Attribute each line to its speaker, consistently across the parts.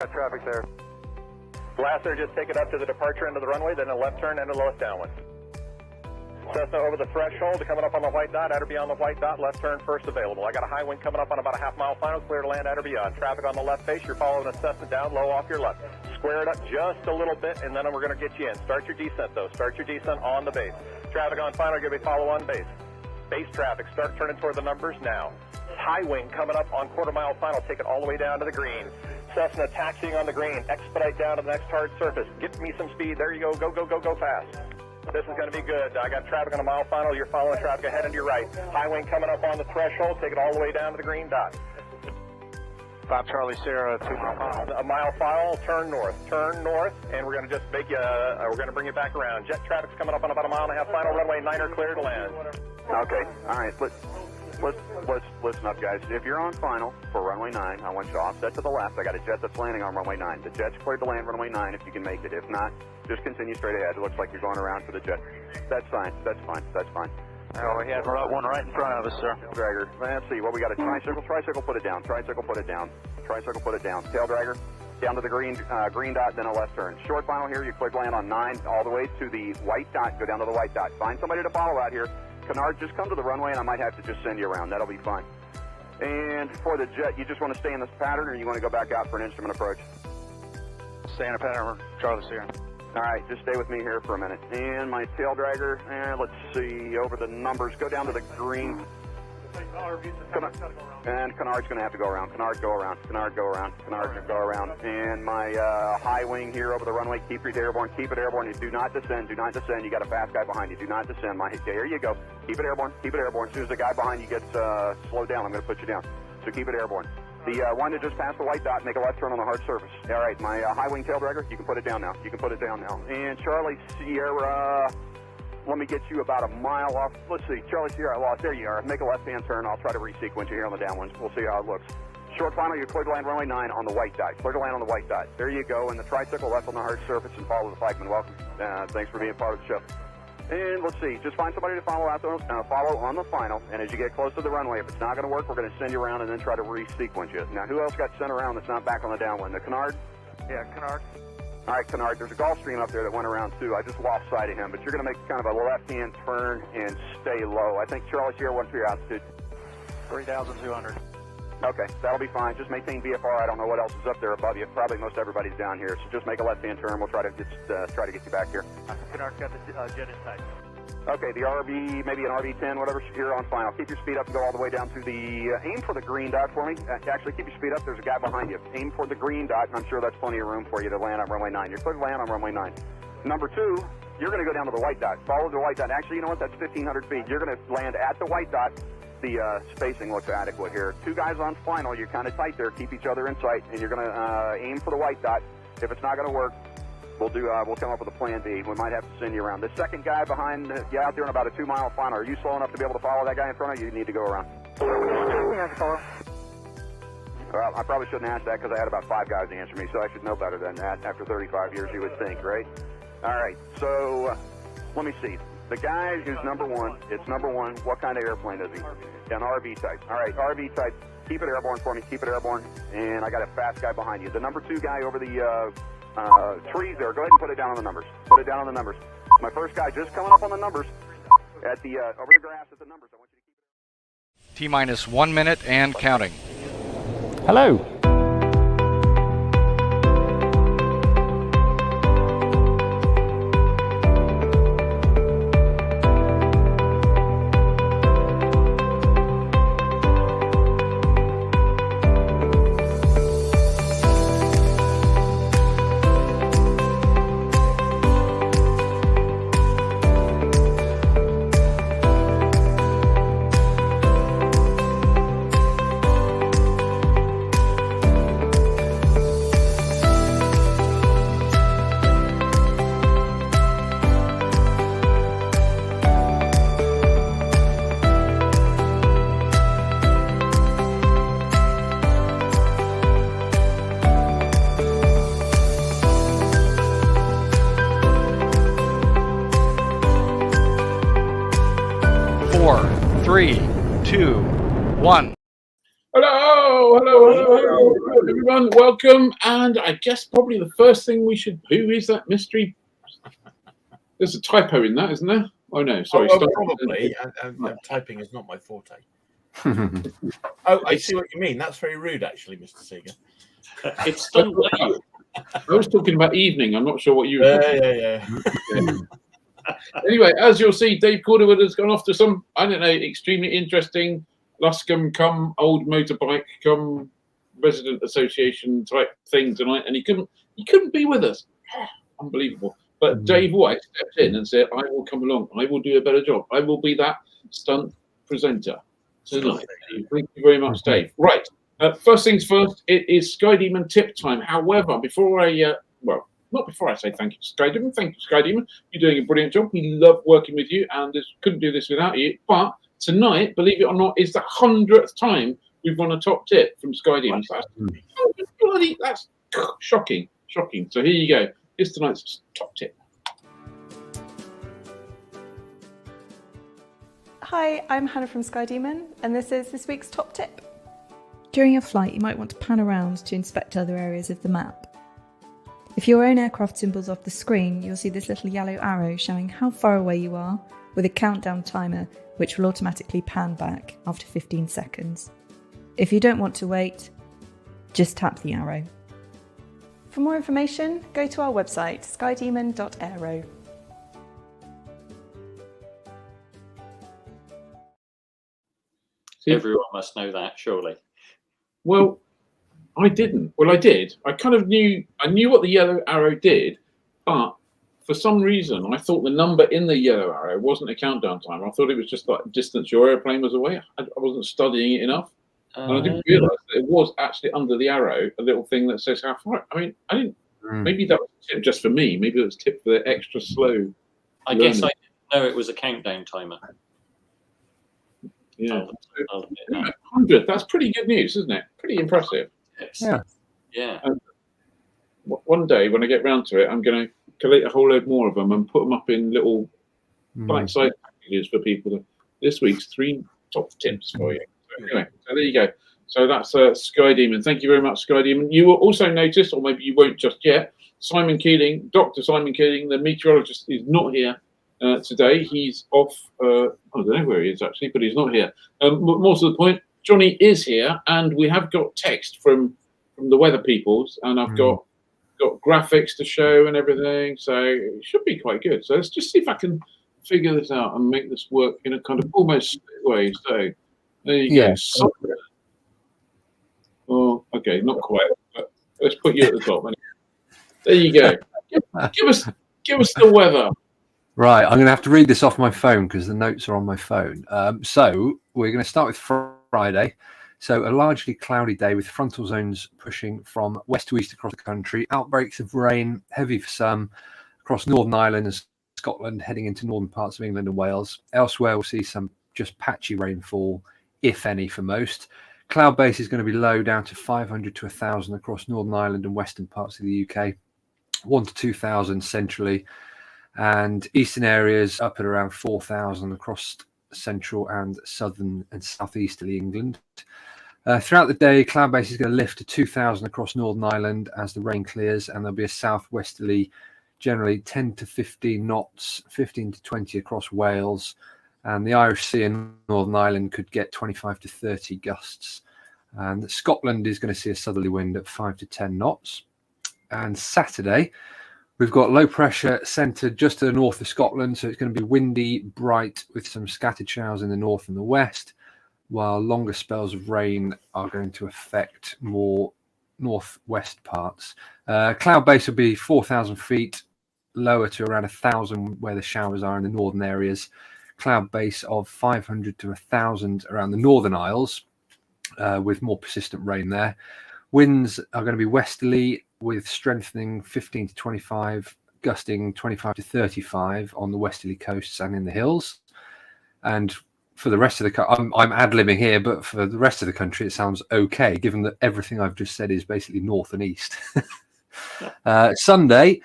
Speaker 1: Got traffic there. Last there, just take it up to the departure end of the runway, then a left turn into the lowest downwind. Cessna over the threshold, coming up on the white dot, outer beyond the white dot, left turn first available. I got a high wind coming up on about a half-mile final, clear to land outer beyond. Traffic on the left face, you're following a Cessna down, low off your left. Square it up just a little bit, and then we're going to get you in. Start your descent, though. Start your descent on the base. Traffic on final, give me follow on base. Base traffic, start turning toward the numbers now. High wing coming up on quarter-mile final, take it all the way down to the green. Cessna taxiing on the green, expedite down to the next hard surface. Get me some speed, there you go, go, go, go, go fast. This is going to be good. I got traffic on a mile final, you're following traffic ahead and to your right. High wing coming up on the threshold, take it all the way down to the green dot.
Speaker 2: 5 Charlie Sierra, 2 mile final.
Speaker 1: A mile final, turn north, and we're going to just make you, we're going to bring you back around. Jet traffic's coming up on about a mile and a half final, runway 9er clear to land.
Speaker 3: Okay, all right, let's listen up, guys. If you're on final for runway 9, I want you to offset to the left. I got a jet that's landing on runway 9. The jet's cleared to land runway 9 if you can make it. If not, just continue straight ahead. It looks like you're going around for the jet. That's fine, that's fine, that's fine.
Speaker 2: Oh, we had one right in front of us, sir.
Speaker 3: Dragger. Let's see, what we got, a tricycle. Tricycle, put it down. Tricycle, put it down. Tricycle, put it down. Tail dragger, down to the green dot, then a left turn. Short final here, you clear to land on 9, all the way to the white dot, go down to the white dot. Find somebody to follow out here. Canard, just come to the runway and I might have to just send you around. That'll be fine. And for the jet, you just want to stay in this pattern or you want to go back out for an instrument approach?
Speaker 2: Stay in a pattern, Charlie Sierra.
Speaker 3: All right, just stay with me here for a minute. And my tail dragger, let's see, over the numbers, go down to the green. And Canard's going to have to go around. Canard, go around. Canard, go around. Canard, go around. And my high wing here over the runway, keep it airborne. Keep it airborne. You do not descend. Do not descend. You got a fast guy behind you. Do not descend. There you go. Keep it airborne. Keep it airborne. As soon as the guy behind you gets slowed down, I'm going to put you down. So keep it airborne. The one that just passed the white dot, make a left turn on the hard surface. All right, my high wing tail dragger, you can put it down now. You can put it down now. And Charlie Sierra, let me get you about a mile off. Let's see, Charlie Sierra, I lost. There you are. Make a left-hand turn. I'll try to resequence you here on the downwinds. We'll see how it looks. Short final, you're clear to land runway 9 on the white dot. Clear to land on the white dot. There you go. And the tricycle left on the hard surface and follow the flagman. Welcome. Thanks for being part of the show. And let's see, just find somebody to follow out follow on the final. And as you get close to the runway, if it's not going to work, we're going to send you around and then try to resequence you. Now, who else got sent around that's not back on the downwind? The Canard?
Speaker 2: Yeah, Canard.
Speaker 3: All right, Canard, there's a Gulfstream up there that went around too. I just lost sight of him, but you're going to make kind of a left-hand turn and stay low. I think Charlie Sierra, what's your altitude?
Speaker 2: 3,200.
Speaker 3: Okay, that'll be fine. Just maintain VFR. I don't know what else is up there above you. Probably most everybody's down here, so just make a left-hand turn. We'll try to get you back here.
Speaker 2: Canard's got the jet in sight.
Speaker 3: Okay, the RV, maybe an RV-10, whatever, you're on final. Keep your speed up and go all the way down to the, aim for the green dot for me. Actually, keep your speed up. There's a guy behind you. Aim for the green dot, and I'm sure that's plenty of room for you to land on runway 9. You're clear to land on runway 9. Number 2, you're going to go down to the white dot. Follow the white dot. Actually, you know what? That's 1,500 feet. You're going to land at the white dot. The spacing looks adequate here. 2 guys on final. You're kind of tight there. Keep each other in sight, and you're going to aim for the white dot. If it's not going to work, we'll come up with a plan B. We might have to send you around. The second guy behind you out there in about a 2-mile final. Are you slow enough to be able to follow that guy in front of you? You need to go around. Well, I probably shouldn't ask that because I had about 5 guys answer me, so I should know better than that after 35 years, you would think, right? All right, so let me see. The guy who's number 1, it's number 1. What kind of airplane is he? An RV type. All right, RV type. Keep it airborne for me. Keep it airborne. And I got a fast guy behind you. The number 2 guy over the trees there. Go ahead and put it down on the numbers. Put it down on the numbers. My first guy just coming up on the numbers at the over the grass at the numbers. I want you to keep it.
Speaker 4: T-minus 1 minute and counting.
Speaker 5: Hello. Four, three, two, one.
Speaker 6: Hello, hello,
Speaker 4: Hello, everyone. Welcome. And I guess probably the first thing we should. Who is that mystery? There's a typo in that, isn't there? Oh no, sorry.
Speaker 6: Oh, probably. And typing is not my forte. Oh, I see what you mean. That's very rude, actually, Mr. Seeger.
Speaker 7: It's done late.
Speaker 4: I was talking about evening. I'm not sure what you were talking
Speaker 6: Yeah.
Speaker 4: Anyway, as you'll see, Dave Corderwood has gone off to some, I don't know, extremely interesting Luscombe come old motorbike come resident association type thing tonight, and he couldn't be with us. Unbelievable. But Dave White stepped in and said, I will come along. I will do a better job. I will be that stunt presenter tonight. Thank you very much, Dave. Right. First things first, it is Sky Demon tip time. However, before I, not before I say thank you to Sky Demon. Thank you, Sky Demon. You're doing a brilliant job. We love working with you, and couldn't do this without you. But tonight, believe it or not, is the 100th time we've won a top tip from Sky Demon. That's shocking. So here you go. Here's tonight's top tip.
Speaker 8: Hi, I'm Hannah from Sky Demon, and this is this week's top tip. During your flight, you might want to pan around to inspect other areas of the map. If your own aircraft symbol's off the screen, you'll see this little yellow arrow showing how far away you are, with a countdown timer which will automatically pan back after 15 seconds. If you don't want to wait, just tap the arrow. For more information, go to our website, skydemon.aero.
Speaker 7: Everyone must know that, surely.
Speaker 4: Well, I didn't. Well, I did. I kind of knew. I knew what the yellow arrow did, but for some reason, I thought the number in the yellow arrow wasn't a countdown timer. I thought it was just like distance your airplane was away. I wasn't studying it enough, and I didn't realise that it was actually under the arrow a little thing that says how far. I mean, I didn't. Maybe that was a tip just for me. Maybe it was a tip for the extra slow.
Speaker 7: I guess I didn't know it was a countdown timer.
Speaker 4: Yeah, 100. That's pretty good news, isn't it? Pretty impressive.
Speaker 7: Yeah.
Speaker 4: And one day when I get round to it, I'm going to collate a whole load more of them and put them up in little bite-sized packages for people. This week's 3 top tips for you. So anyway, so there you go. So that's Sky Demon. Thank you very much, Sky Demon. You will also notice, or maybe you won't just yet, Simon Keeling, Dr. Simon Keeling, the meteorologist, is not here today. He's off. I don't know where he is actually, but he's not here. More to the point, Johnny is here, and we have got text from the weather peoples, and I've got graphics to show and everything, so it should be quite good. So let's just see if I can figure this out and make this work in a kind of almost split way. So there you go. Oh, okay, not quite. But let's put you at the top. There you go. Give us the weather.
Speaker 9: Right, I'm going to have to read this off my phone because the notes are on my phone. So we're going to start with Friday. So a largely cloudy day with frontal zones pushing from west to east across the country. Outbreaks of rain, heavy for some, across Northern Ireland and Scotland, heading into northern parts of England and Wales. Elsewhere, we'll see some just patchy rainfall, if any, for most. Cloud base is going to be low, down to 500 to 1,000 across Northern Ireland and western parts of the UK. 1 to 2,000 centrally. And eastern areas up at around 4,000 across central and southern and southeasterly England. Throughout the day, cloud base is going to lift to 2,000 across Northern Ireland as the rain clears, and there'll be a southwesterly, generally 10 to 15 knots, 15 to 20 across Wales, and the Irish Sea and Northern Ireland could get 25 to 30 gusts. And Scotland is going to see a southerly wind at 5 to 10 knots. And Saturday, we've got low pressure centred just to the north of Scotland, so it's going to be windy, bright, with some scattered showers in the north and the west, while longer spells of rain are going to affect more northwest parts. Cloud base will be 4,000 feet, lower to around 1,000 where the showers are in the northern areas. Cloud base of 500 to 1,000 around the Northern Isles, with more persistent rain there. Winds are going to be westerly with strengthening 15 to 25, gusting 25 to 35 on the westerly coasts and in the hills. And for the rest of the country, I'm ad-libbing here, but for the rest of the country, it sounds okay, given that everything I've just said is basically north and east. Sunday,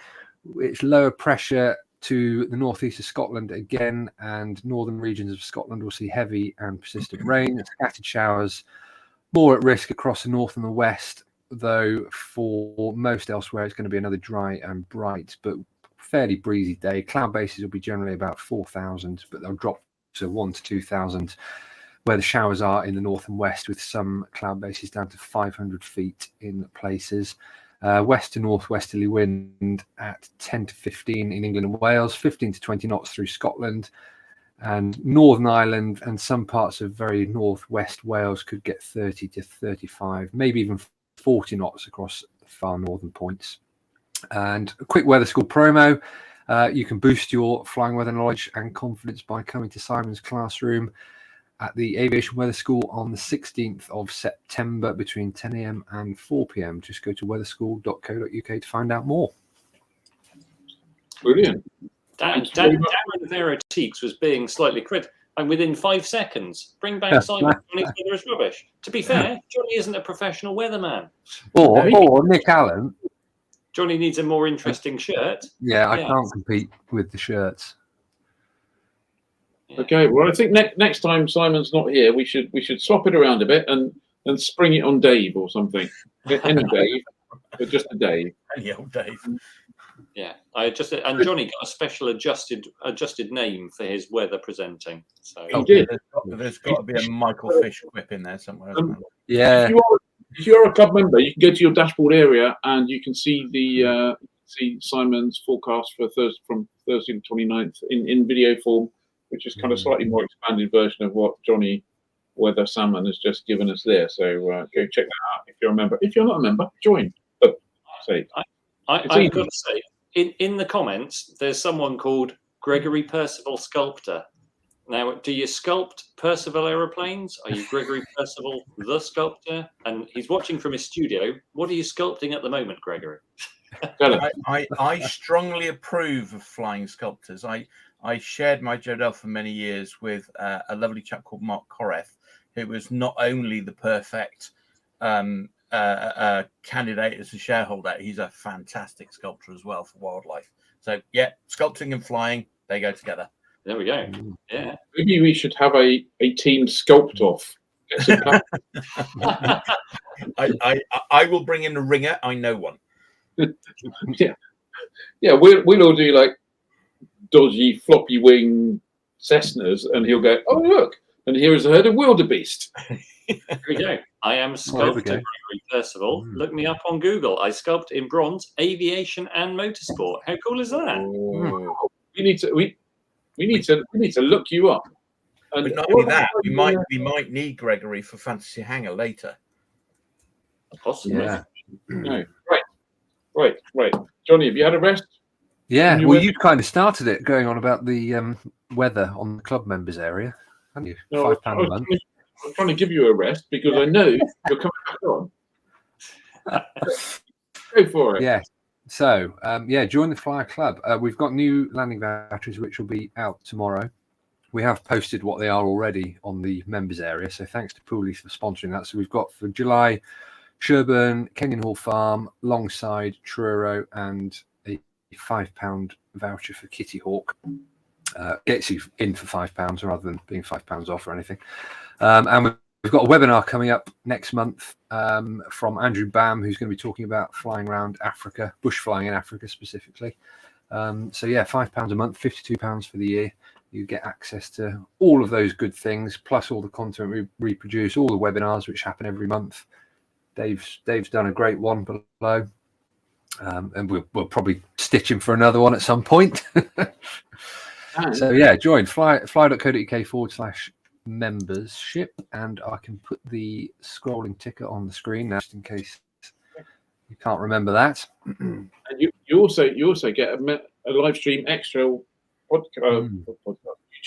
Speaker 9: it's lower pressure to the northeast of Scotland again, and northern regions of Scotland will see heavy and persistent rain, scattered showers, more at risk across the north and the west, though for most elsewhere it's going to be another dry and bright but fairly breezy day. Cloud bases will be generally about 4,000, but they'll drop to 1,000 to 2,000 where the showers are in the north and west, with some cloud bases down to 500 feet in places. West to northwesterly wind at 10 to 15 in England and Wales, 15 to 20 knots through Scotland, and Northern Ireland and some parts of very northwest Wales could get 30 to 35, maybe even 40 knots across the far northern points. And a quick weather school promo. You can boost your flying weather knowledge and confidence by coming to Simon's classroom at the Aviation Weather School on the 16th of September between 10 a.m. and 4 p.m. Just go to weatherschool.co.uk to find out more.
Speaker 4: Brilliant.
Speaker 7: Darren Veriteeks was being slightly critical. And within 5 seconds, bring back Simon. Johnny's weather is rubbish. To be fair, Johnny isn't a professional weatherman.
Speaker 9: Or Nick Allen.
Speaker 7: Johnny needs a more interesting shirt.
Speaker 9: Yeah, I can't compete with the shirts.
Speaker 4: Okay, well, I think next time Simon's not here, we should swap it around a bit and spring it on Dave or something. Any Dave, but just a Dave.
Speaker 6: Any old Dave.
Speaker 7: Yeah, and Johnny got a special adjusted name for his weather presenting. So
Speaker 4: He did.
Speaker 6: There's got to be a Michael Fish quip in there somewhere.
Speaker 9: Yeah.
Speaker 4: If you're a club member, you can go to your dashboard area and you can see see Simon's forecast for from Thursday the 29th in video form, which is kind of slightly more expanded version of what Johnny Weather Salmon has just given us there. So go check that out if you're a member. If you're not a member, join. But
Speaker 7: I've got to say, in the comments, there's someone called Gregory Percival Sculptor. Now, do you sculpt Percival aeroplanes? Are you Gregory Percival the sculptor? And he's watching from his studio. What are you sculpting at the moment, Gregory?
Speaker 6: I strongly approve of flying sculptors. I shared my JODL for many years with a lovely chap called Mark Koreth, who was not only the perfect candidate as a shareholder, he's a fantastic sculptor as well for wildlife. So, yeah, sculpting and flying, they go together.
Speaker 7: There we go. Yeah.
Speaker 4: Maybe we should have a team sculpt off.
Speaker 6: I will bring in a ringer. I know one.
Speaker 4: Yeah. We'll all do like dodgy floppy wing Cessnas, and he'll go, "Oh look, and here is a herd of wildebeest."
Speaker 7: Here we go. I am sculptor Gregory Percival. Look me up on Google. I sculpt in bronze aviation and motorsport. How cool is that?
Speaker 6: Oh.
Speaker 4: We need to look you up. And
Speaker 6: but not only that, we might need Gregory for Fantasy Hangar later.
Speaker 7: Possibly.
Speaker 9: Yeah.
Speaker 4: No. Right. Johnny, have you had a rest?
Speaker 9: Yeah. Well, you kind of started it going on about the weather on the club members area, haven't you?
Speaker 4: No,
Speaker 9: £5 a month.
Speaker 4: I'm trying to give you a rest because I know you're coming back on. Go for it.
Speaker 9: Yeah. So, join the Flyer Club. We've got new landing batteries which will be out tomorrow. We have posted what they are already on the members area. So thanks to Pooley for sponsoring that. So we've got for July, Sherburn, Kenyon Hall Farm, Longside, Truro, and a £5 voucher for Kitty Hawk. Gets you in for £5 rather than being £5 off or anything. And we've got a webinar coming up next month from Andrew Bam, who's going to be talking about flying around Africa, bush flying in Africa specifically. £5 a month, £52 for the year. You get access to all of those good things, plus all the content we reproduce, all the webinars which happen every month. Dave's done a great one below, and we'll probably stitch him for another one at some point. So join fly.co.uk/membership, and I can put the scrolling ticker on the screen now, just in case you can't remember that.
Speaker 4: And you also get a live stream extra podcast,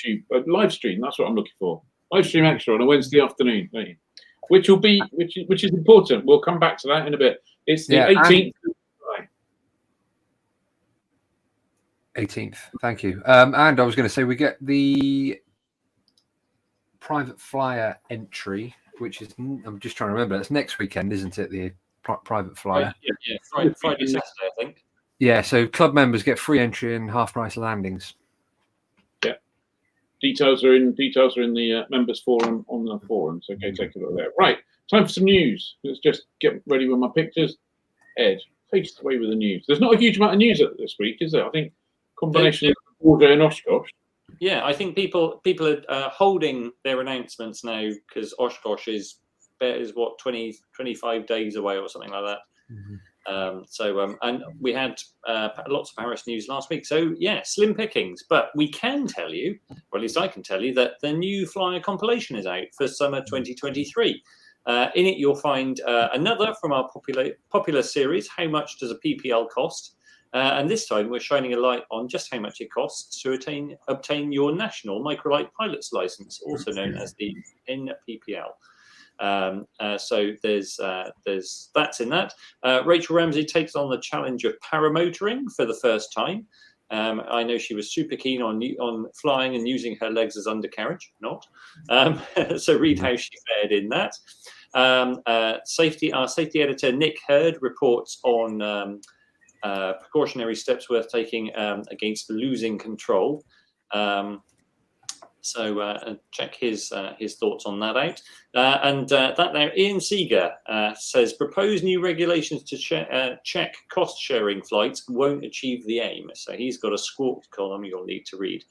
Speaker 4: YouTube live stream. That's what I'm looking for. Live stream extra on a Wednesday afternoon, don't you? Which is important. We'll come back to that in a bit. It's the 18th.
Speaker 9: 18th. Thank you. And I was going to say we get the private flyer entry, which is, I'm just trying to remember, it's next weekend, isn't it? The private flyer.
Speaker 7: Yeah, Friday, Saturday, I think.
Speaker 9: Yeah, so club members get free entry and half price landings.
Speaker 4: Yeah. Details are in the members forum on the forum. So go take a look there. Right. Time for some news. Let's just get ready with my pictures. Ed, take us away with the news. There's not a huge amount of news this week, is there? I think combination of Audrey and Oshkosh.
Speaker 7: Yeah, I think people are holding their announcements now because Oshkosh is what 25 days away or something like that. And we had lots of Paris news last week. So yeah, slim pickings. But we can tell you, or at least I can tell you, that the new Flyer compilation is out for summer 2023. In it, you'll find another from our popular series, How Much Does a PPL Cost? And this time, we're shining a light on just how much it costs to obtain your national microlight pilot's license, also known as the NPPL. So there's that's in that. Rachel Ramsey takes on the challenge of paramotoring for the first time. I know she was super keen on flying and using her legs as undercarriage. Not. So read how she fared in that. Our safety editor Nick Hurd reports on precautionary steps worth taking against losing control. So check his thoughts on that out. And that now, Ian Seeger says proposed new regulations to check cost-sharing flights won't achieve the aim. So he's got a squawk column you'll need to read.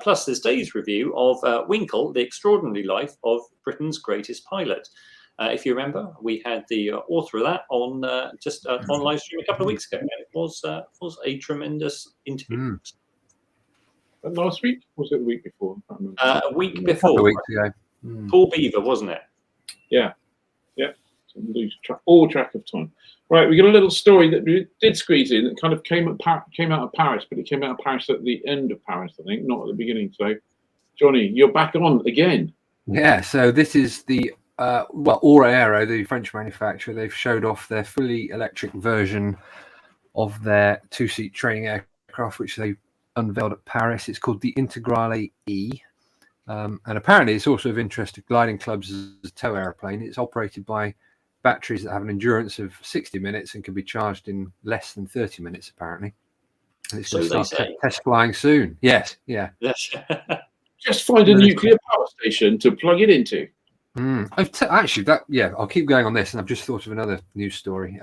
Speaker 7: Plus, there's Dave's review of Winkle, the extraordinary life of Britain's greatest pilot. If you remember, we had the author of that on on Livestream a couple of weeks ago. And it was a tremendous interview.
Speaker 4: Last week? Or was it the week before? I can't remember.
Speaker 7: A week before.
Speaker 9: A week ago.
Speaker 7: Paul Beaver, wasn't it?
Speaker 4: Yeah. So lose all track of time. Right, we got a little story that we did squeeze in that kind of came out of Paris, but it came out of Paris at the end of Paris, I think, not at the beginning. So, Johnny, you're back on again.
Speaker 9: Yeah. So this is the Aura Aero, the French manufacturer. They've showed off their fully electric version of their two-seat training aircraft, which they unveiled at Paris. It's called the Integrale E, and apparently it's also of interest to gliding clubs as a tow aeroplane. It's operated by batteries that have an endurance of 60 minutes and can be charged in less than 30 minutes, apparently. And it's going to start test flying soon. Yes, yeah.
Speaker 4: Just find a nuclear power station to plug it into.
Speaker 9: Actually, I'll keep going on this, and I've just thought of another news story.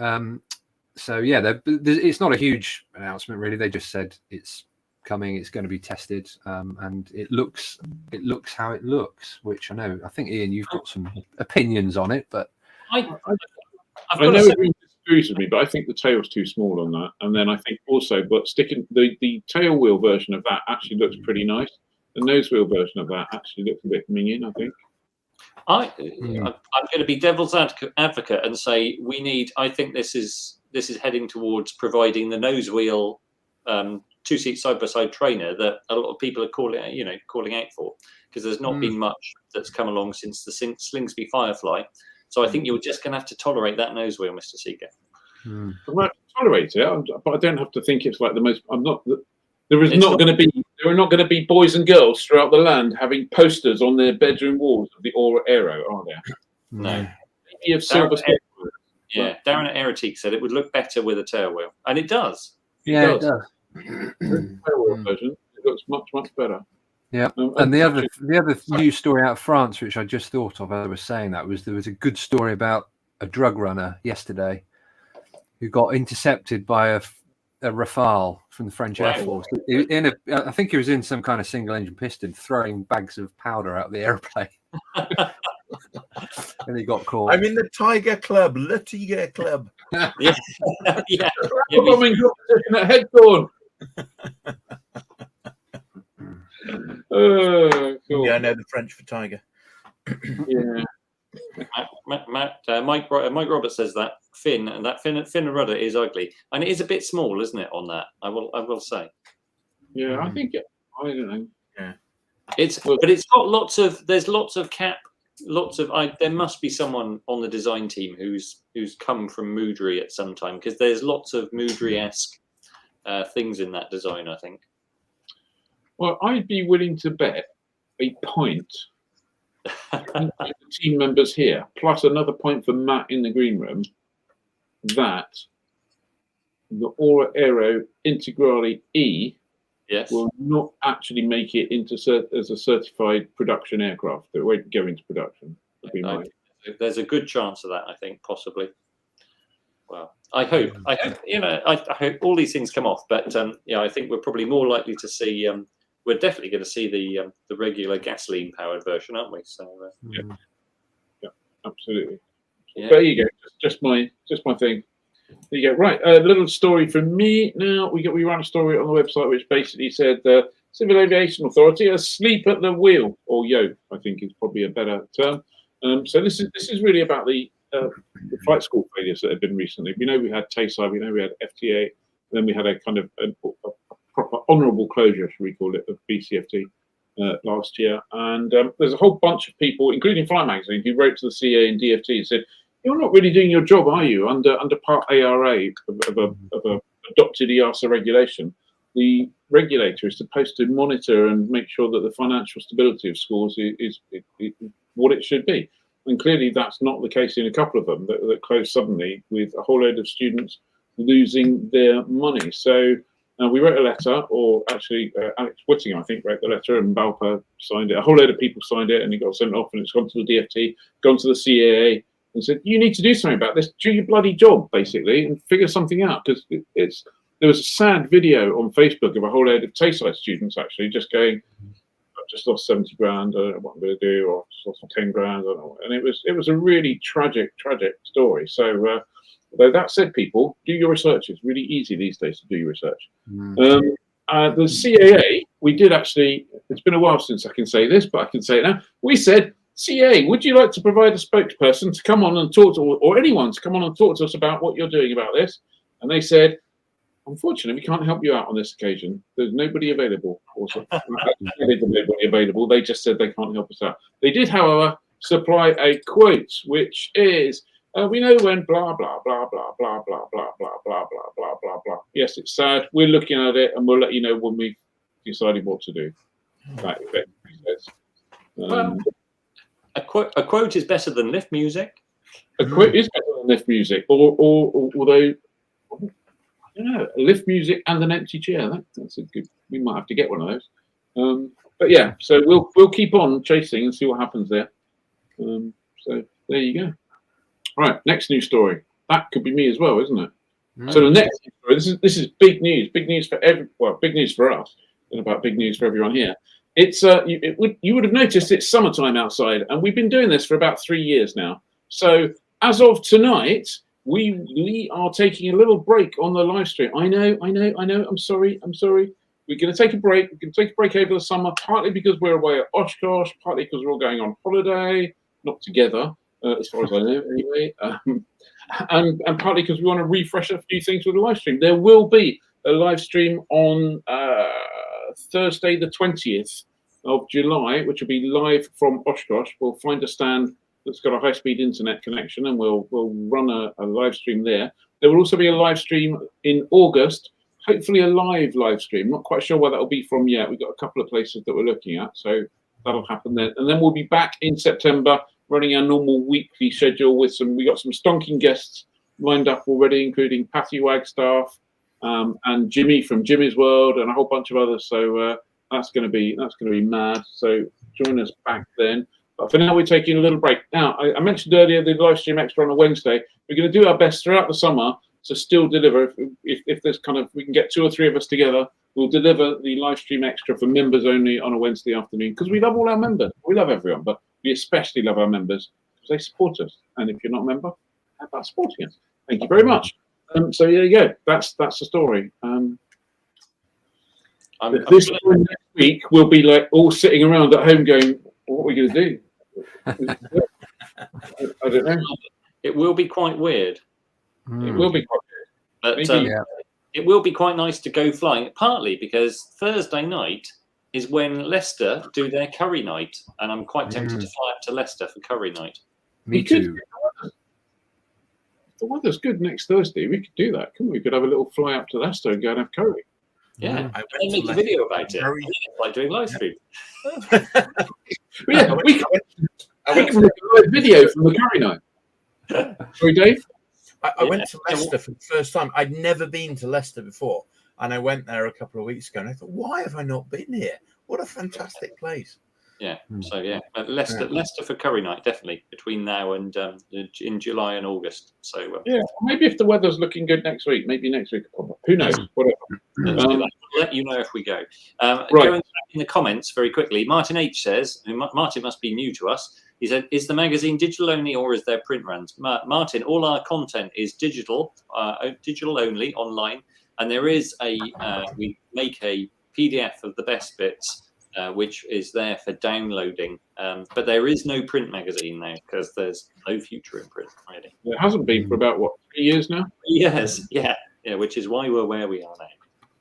Speaker 9: So yeah, it's not a huge announcement really. They just said it's coming, it's going to be tested, and it looks how it looks, which I think Ian, you've got some opinions on it, but
Speaker 4: I know everyone disagrees with me, but I think the tail's too small on that. And then I think also, but sticking the tail wheel version of that actually looks pretty nice. The nose wheel version of that actually looks a bit minging, I think. I'm going to be devil's advocate and say I think this is heading towards providing the nose wheel two-seat side-by-side trainer that a lot of people are calling out for, because there's not been much that's come along since the Slingsby Firefly. So I think you're just going to have to tolerate that nose wheel, Mr. Seeger. I might tolerate it, but I don't have to think it's like the most. There are not going to be boys and girls throughout the land having posters on their bedroom walls of the Aura Aero, are there?
Speaker 7: No.
Speaker 4: Maybe of silver.
Speaker 7: Darren at Aerotique said it would look better with a tail wheel, and it does.
Speaker 9: Yeah, it does.
Speaker 4: The tail wheel version, it looks much better.
Speaker 9: Yeah, and the other news story out of France, which I just thought of, I was saying that there was a good story about a drug runner yesterday who got intercepted by a Rafale from the French Air Force. I think he was in some kind of single-engine piston, throwing bags of powder out of the airplane, and he got caught.
Speaker 6: I'm in the Tiger Club, Le Tiger Club.
Speaker 7: Yeah.
Speaker 4: Bombing competition at Headthorn. Cool.
Speaker 6: Yeah, I know the French for tiger.
Speaker 4: Yeah.
Speaker 7: Mike Roberts says that fin and rudder is ugly, and it is a bit small, isn't it? On that, I will say.
Speaker 4: Yeah, I think I don't know.
Speaker 7: Yeah, it's got lots of. There's lots of cap. There must be someone on the design team who's come from Moodry at some time, because there's lots of Moodry-esque things in that design, I think.
Speaker 4: Well, I'd be willing to bet a point the team members here, plus another point for Matt in the green room, that the Aura Aero Integrale E will not actually make it into as a certified production aircraft. That won't go into production.
Speaker 7: there's a good chance of that. I think possibly. Well, I hope I hope all these things come off. But I think we're probably more likely to see. We're definitely going to see the regular gasoline powered version, aren't we? So
Speaker 4: yeah, absolutely.
Speaker 7: Yeah.
Speaker 4: There you go. Just my thing. There you go. Right, a little story from me. Now we ran a story on the website which basically said the Civil Aviation Authority asleep at the wheel, or yo, I think is probably a better term. So this is really about the flight school failures that have been recently. We know we had TASI, we know we had FTA, and then we had a kind of a proper honourable closure, should we call it, of BCFT last year. And there's a whole bunch of people, including Flight Magazine, who wrote to the CA and DFT and said, "You're not really doing your job, are you? Under Part ARA of a adopted EASA regulation, the regulator is supposed to monitor and make sure that the financial stability of schools is what it should be. And clearly that's not the case in a couple of them that closed suddenly with a whole load of students losing their money." So we wrote a letter, or actually Alex Whitting, I think, wrote the letter, and Balper signed it. A whole load of people signed it, and it got sent off, and it's gone to the DFT, gone to the CAA, and said, "You need to do something about this. Do your bloody job, basically, and figure something out." Because there was a sad video on Facebook of a whole load of TASI students actually just going, "I've just lost 70 grand. I don't know what I'm going to do," or "Just lost 10 grand." I don't know. And it was a really tragic story. So, though that said, people, do your research. It's really easy these days to do your research. The CAA, we did actually. It's been a while since I can say this, but I can say it now. We said, "CA, would you like to provide a spokesperson to come on and talk to, or anyone to come on and talk to us about what you're doing about this?" And they said, "Unfortunately, we can't help you out on this occasion. There's nobody available." Also, there's nobody available. They just said they can't help us out. They did, however, supply a quote, which is, "We know when blah, blah, blah, blah, blah, blah, blah, blah, blah, blah, blah, blah, blah. Yes, it's sad. We're looking at it, and we'll let you know when we've decided what to do." That effectively says.
Speaker 7: Well, a quote is better than lift music.
Speaker 4: A quote is better than lift music, or although, I don't know, lift music and an empty chair. That's a good. We might have to get one of those. But yeah, so we'll keep on chasing and see what happens there. So there you go. Right, next news story. That could be me as well, isn't it? So the next story. This is big news. Big news for big news for us, and about big news for everyone here. It's you would have noticed it's summertime outside, and we've been doing this for about 3 years now. So as of tonight, we are taking a little break on the live stream. I know. I'm sorry. We're going to take a break. We're going to take a break over the summer, partly because we're away at Oshkosh, partly because we're all going on holiday, not together, as far as I know, anyway, and partly because we want to refresh a few things with the live stream. There will be a live stream on Thursday, the 20th of July, which will be live from Oshkosh. We'll find a stand that's got a high-speed internet connection, and we'll run a live stream there. There will also be a live stream in August, hopefully a live stream. Not quite sure where that will be from yet. We've got a couple of places that we're looking at, so that'll happen then. And then we'll be back in September, running our normal weekly schedule with we got some stonking guests lined up already, including Patty Wagstaff and Jimmy from Jimmy's World, and a whole bunch of others. So that's going to be mad. So join us back then. But for now, we're taking a little break. Now, I mentioned earlier the live stream extra on a Wednesday. We're going to do our best throughout the summer to still deliver. If there's we can get 2 or 3 of us together, we'll deliver the live stream extra for members only on a Wednesday afternoon, because we love all our members. We love everyone, but we especially love our members because they support us. And if you're not a member, how about supporting us? Thank you very much. So there you go. That's the story. This next week we'll be like all sitting around at home going, "What are we going to do?" I don't know.
Speaker 7: It will be quite weird.
Speaker 4: It will be quite weird.
Speaker 7: But it will be quite nice to go flying, partly because Thursday night is when Leicester do their curry night, and I'm quite tempted to fly up to Leicester for curry night.
Speaker 9: Me too.
Speaker 4: If the weather's good next Thursday, we could do that, couldn't we? We could have a little fly up to Leicester and go and have curry.
Speaker 7: Yeah, and make a video about it. Like doing live stream.
Speaker 4: Yeah, we can make a live video from the curry night. Sorry, Dave?
Speaker 6: I went to Leicester for the first time. I'd never been to Leicester before, and I went there a couple of weeks ago, and I thought, why have I not been here? What a fantastic place.
Speaker 7: Yeah. So yeah, Leicester for curry night definitely between now and in July and August. So
Speaker 4: yeah, maybe if the weather's looking good next week, maybe next week. Who knows? Whatever.
Speaker 7: Let's do that. We'll let you know if we go.
Speaker 4: Right.
Speaker 7: Going back in the comments very quickly, Martin H says, Martin must be new to us. He said, "Is the magazine digital only or is there print runs?" Martin, all our content is digital, digital only online, and there is we make a PDF of the best bits. Which is there for downloading, but there is no print magazine now because there's no future in print, really.
Speaker 4: It hasn't been for about 3 years now.
Speaker 7: Yes, yeah, which is why we're where we are now.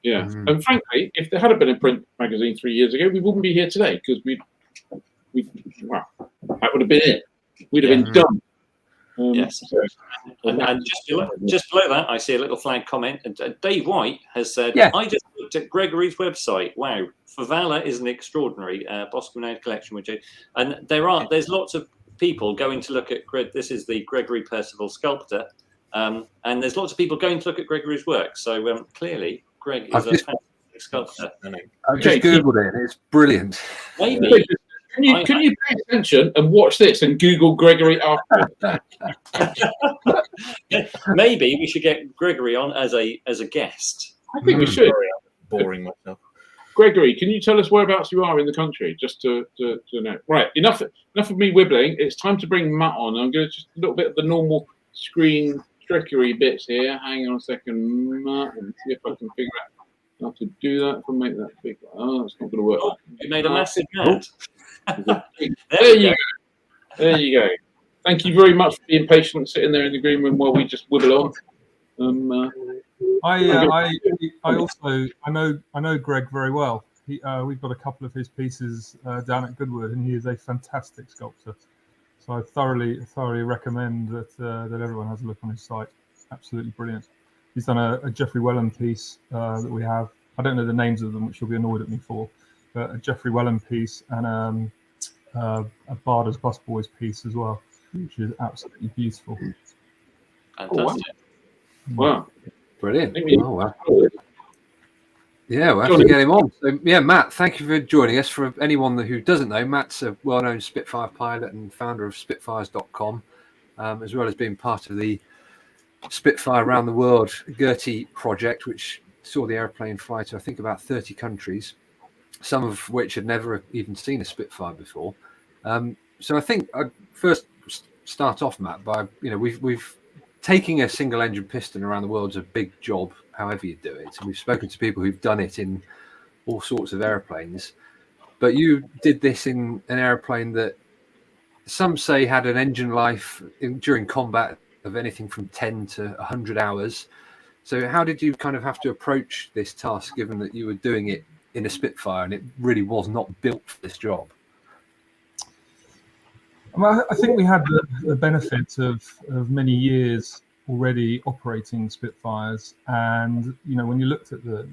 Speaker 4: Yeah, and frankly, if there had been a print magazine 3 years ago, we wouldn't be here today because that would have been it. We'd have been done.
Speaker 7: Yes, and just below that, I see a little flag comment. Dave White has said, "I just looked at Gregory's website. Wow, Favala is an extraordinary Bosco Nail collection, and there's lots of people going to look at this is the Gregory Percival sculptor, and there's lots of people going to look at Gregory's work. So clearly, Greg is a fantastic sculptor.
Speaker 9: I've just googled it. It's brilliant.
Speaker 7: Maybe."
Speaker 4: Can you pay attention and watch this and Google Gregory after?
Speaker 7: Maybe we should get Gregory on as a guest.
Speaker 4: I think we should.
Speaker 6: Boring myself.
Speaker 4: Gregory, can you tell us whereabouts you are in the country, just to know? Right, enough of me wibbling. It's time to bring Matt on. I'm going to just a little bit of the normal screen trickery bits here. Hang on a second, Matt, and see if I can figure out how to do that. If I make that big, it's not going to work.
Speaker 7: You made a massive Matt.
Speaker 4: There you go. There you go. Thank you very much for being patient and sitting there in the green room while we just wibble on.
Speaker 10: I know Greg very well. We've got a couple of his pieces down at Goodwood, and he is a fantastic sculptor. So I thoroughly recommend that everyone has a look on his site. Absolutely brilliant. He's done a Geoffrey Wellen piece that we have. I don't know the names of them, which you'll be annoyed at me for. But a Geoffrey Wellen piece and a Barder's Busboys piece as well, which is absolutely beautiful.
Speaker 7: Fantastic.
Speaker 4: Wow.
Speaker 9: Brilliant. Oh, wow. Yeah, we'll have to get him on. So, yeah, Matt, thank you for joining us. For anyone who doesn't know, Matt's a well-known Spitfire pilot and founder of Spitfires.com, as well as being part of the Spitfire Around the World G-IRTY project, which saw the airplane fly to, I think, about 30 countries, some of which had never even seen a Spitfire before. So I think I'd first start off, Matt, by, we've taking a single engine piston around the world is a big job, however you do it. And we've spoken to people who've done it in all sorts of airplanes. But you did this in an airplane that some say had an engine life during combat of anything from 10 to 100 hours. So how did you kind of have to approach this task, given that you were doing it in a Spitfire and it really was not built for this job?
Speaker 10: Well, I think we had the benefit of many years already operating Spitfires, and when you looked at the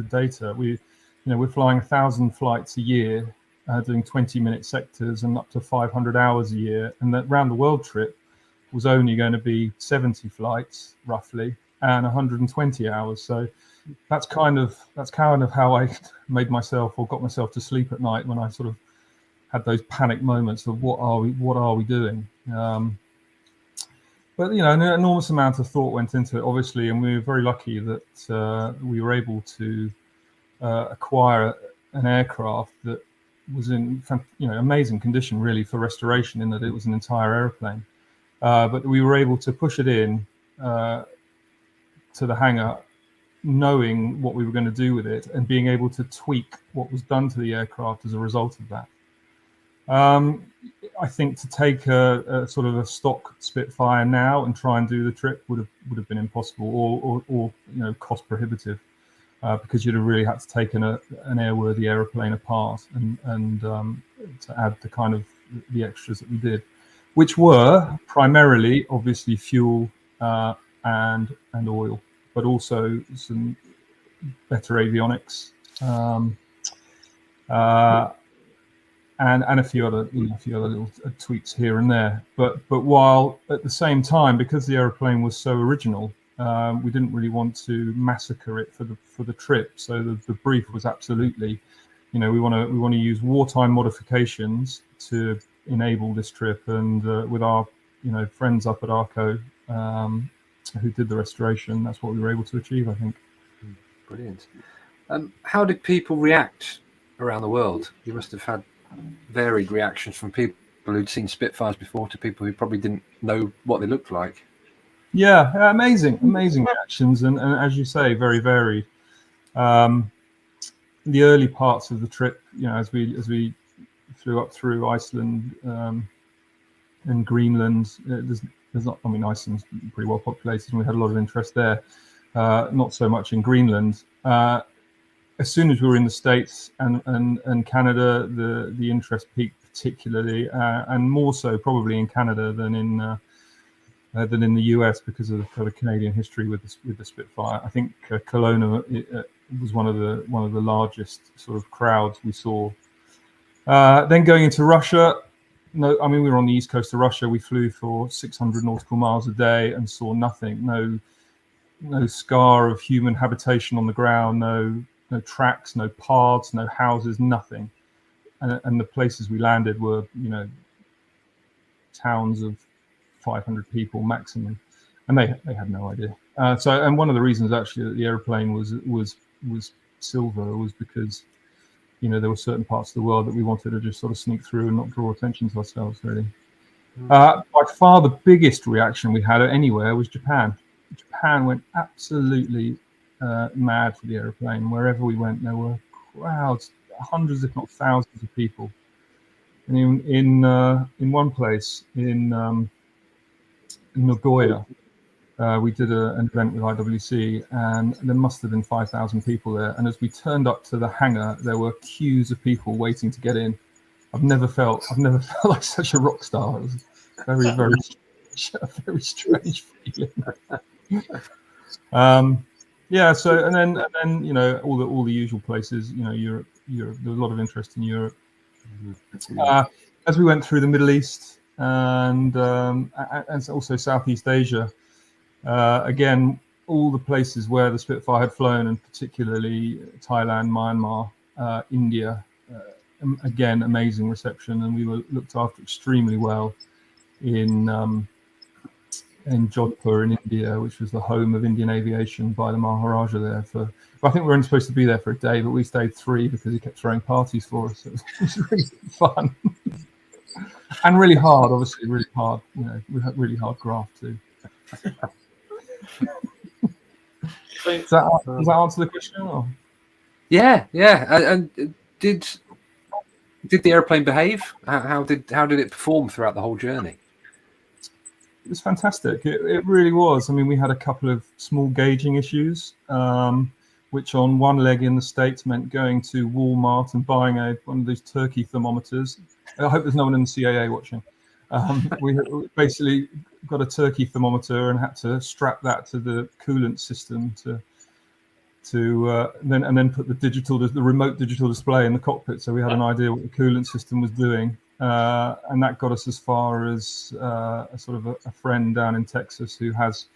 Speaker 10: data, we're flying 1,000 flights a year, doing 20-minute sectors and up to 500 hours a year, and that round the world trip was only going to be 70 flights roughly and 120 hours. So that's kind of how I made myself or got myself to sleep at night when I sort of had those panic moments of what are we doing? But an enormous amount of thought went into it, obviously, and we were very lucky that we were able to acquire an aircraft that was in amazing condition, really, for restoration, in that it was an entire airplane. But we were able to push it in to the hangar, knowing what we were going to do with it, and being able to tweak what was done to the aircraft as a result of that. I think to take a sort of a stock Spitfire now and try and do the trip would have been impossible, or cost prohibitive, because you'd have really had to take an airworthy aeroplane apart and to add the kind of the extras that we did, which were primarily obviously fuel and oil, but also some better avionics. And a few other little tweaks here and there, but while at the same time, because the aeroplane was so original, we didn't really want to massacre it for the trip. So the brief was absolutely we want to use wartime modifications to enable this trip, and with our friends up at Arco who did the restoration, that's what we were able to achieve, I think.
Speaker 9: Brilliant. How did people react around the world? You must have had varied reactions from people who'd seen Spitfires before to people who probably didn't know what they looked like.
Speaker 10: Yeah, amazing reactions, and as you say, very varied. The early parts of the trip, as we flew up through Iceland and Greenland, there's not. I mean, Iceland's pretty well populated, and we had a lot of interest there. Not so much in Greenland. As soon as we were in the States and Canada, the interest peaked particularly, and more so probably in Canada than in the US, because of the kind of Canadian history with the Spitfire. I think Kelowna was one of the largest sort of crowds we saw. Then going into Russia. No, I mean, we were on the east coast of Russia. We flew for 600 nautical miles a day and saw nothing. No scar of human habitation on the ground. No tracks. No paths. No houses. Nothing. And the places we landed were, towns of 500 people maximum, and they had no idea. And one of the reasons actually that the airplane was silver was because there were certain parts of the world that we wanted to just sort of sneak through and not draw attention to ourselves, really. By far the biggest reaction we had anywhere was Japan. Japan went absolutely mad for the airplane. Wherever we went, there were crowds, hundreds if not thousands of people. And in one place in Nagoya, we did an event with IWC, and there must have been 5,000 people there. And as we turned up to the hangar, there were queues of people waiting to get in. I've never felt like such a rock star. It was very strange feeling. Yeah. So and then all the usual places. Europe. There was a lot of interest in Europe. As we went through the Middle East and also Southeast Asia. Again, all the places where the Spitfire had flown, and particularly Thailand, Myanmar, India, again, amazing reception, and we were looked after extremely well in Jodhpur in India, which was the home of Indian aviation by the Maharaja there. I think we were only supposed to be there for a day, but we stayed 3 because he kept throwing parties for us. It was really fun and really hard, obviously, really hard. We had really hard graft too. Does that answer the question? Or?
Speaker 9: Yeah. And did the airplane behave? How did it perform throughout the whole journey?
Speaker 10: It was fantastic. It really was. I mean, we had a couple of small gauging issues, which on one leg in the States meant going to Walmart and buying one of these turkey thermometers. I hope there's no one in the CAA watching. We basically got a turkey thermometer and had to strap that to the coolant system then put the remote digital display in the cockpit, so we had an idea what the coolant system was doing, and that got us as far as a friend down in Texas who has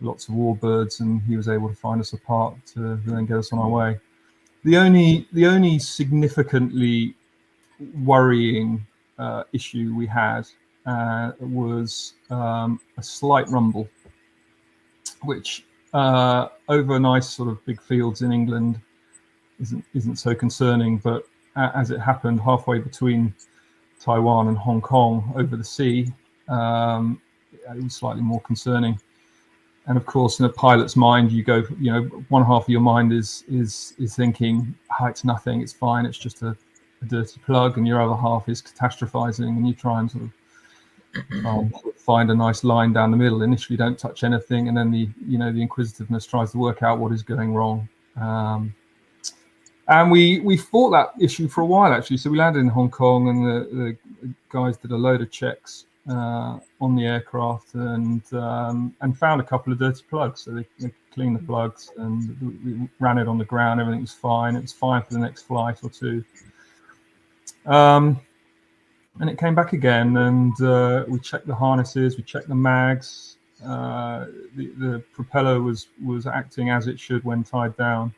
Speaker 10: lots of warbirds, and he was able to find us a part to then get us on our way. The only significantly worrying issue we had was a slight rumble, which over nice sort of big fields in England isn't so concerning, but as it happened halfway between Taiwan and Hong Kong over the sea, it was slightly more concerning. And of course, in a pilot's mind, you go, one half of your mind is thinking, it's nothing, it's fine, it's just a dirty plug, and your other half is catastrophizing, and you try and sort of find a nice line down the middle. Initially, don't touch anything, and then the inquisitiveness tries to work out what is going wrong. And we fought that issue for a while, actually. So we landed in Hong Kong, and the guys did a load of checks on the aircraft and found a couple of dirty plugs. So they cleaned the plugs, and we ran it on the ground. Everything was fine. It was fine for the next flight or two. And it came back again, and we checked the harnesses, we checked the mags. The propeller was acting as it should when tied down.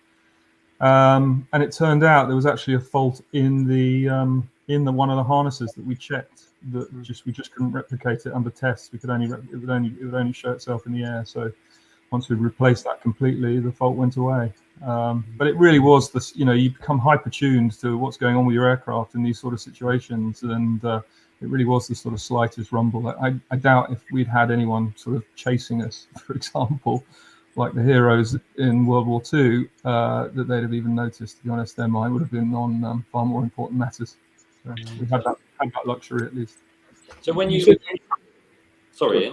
Speaker 10: And it turned out there was actually a fault in the one of the harnesses that we checked, that we just couldn't replicate it under tests. We could only it would only show itself in the air. So once we replaced that completely, the fault went away. But it really was this, you become hyper tuned to what's going on with your aircraft in these sort of situations, and it really was the sort of slightest rumble. I doubt if we'd had anyone sort of chasing us, for example, like the heroes in World War II, that they'd have even noticed. To be honest, their mind would have been on far more important matters. So we had that luxury at least.
Speaker 7: So when you sorry,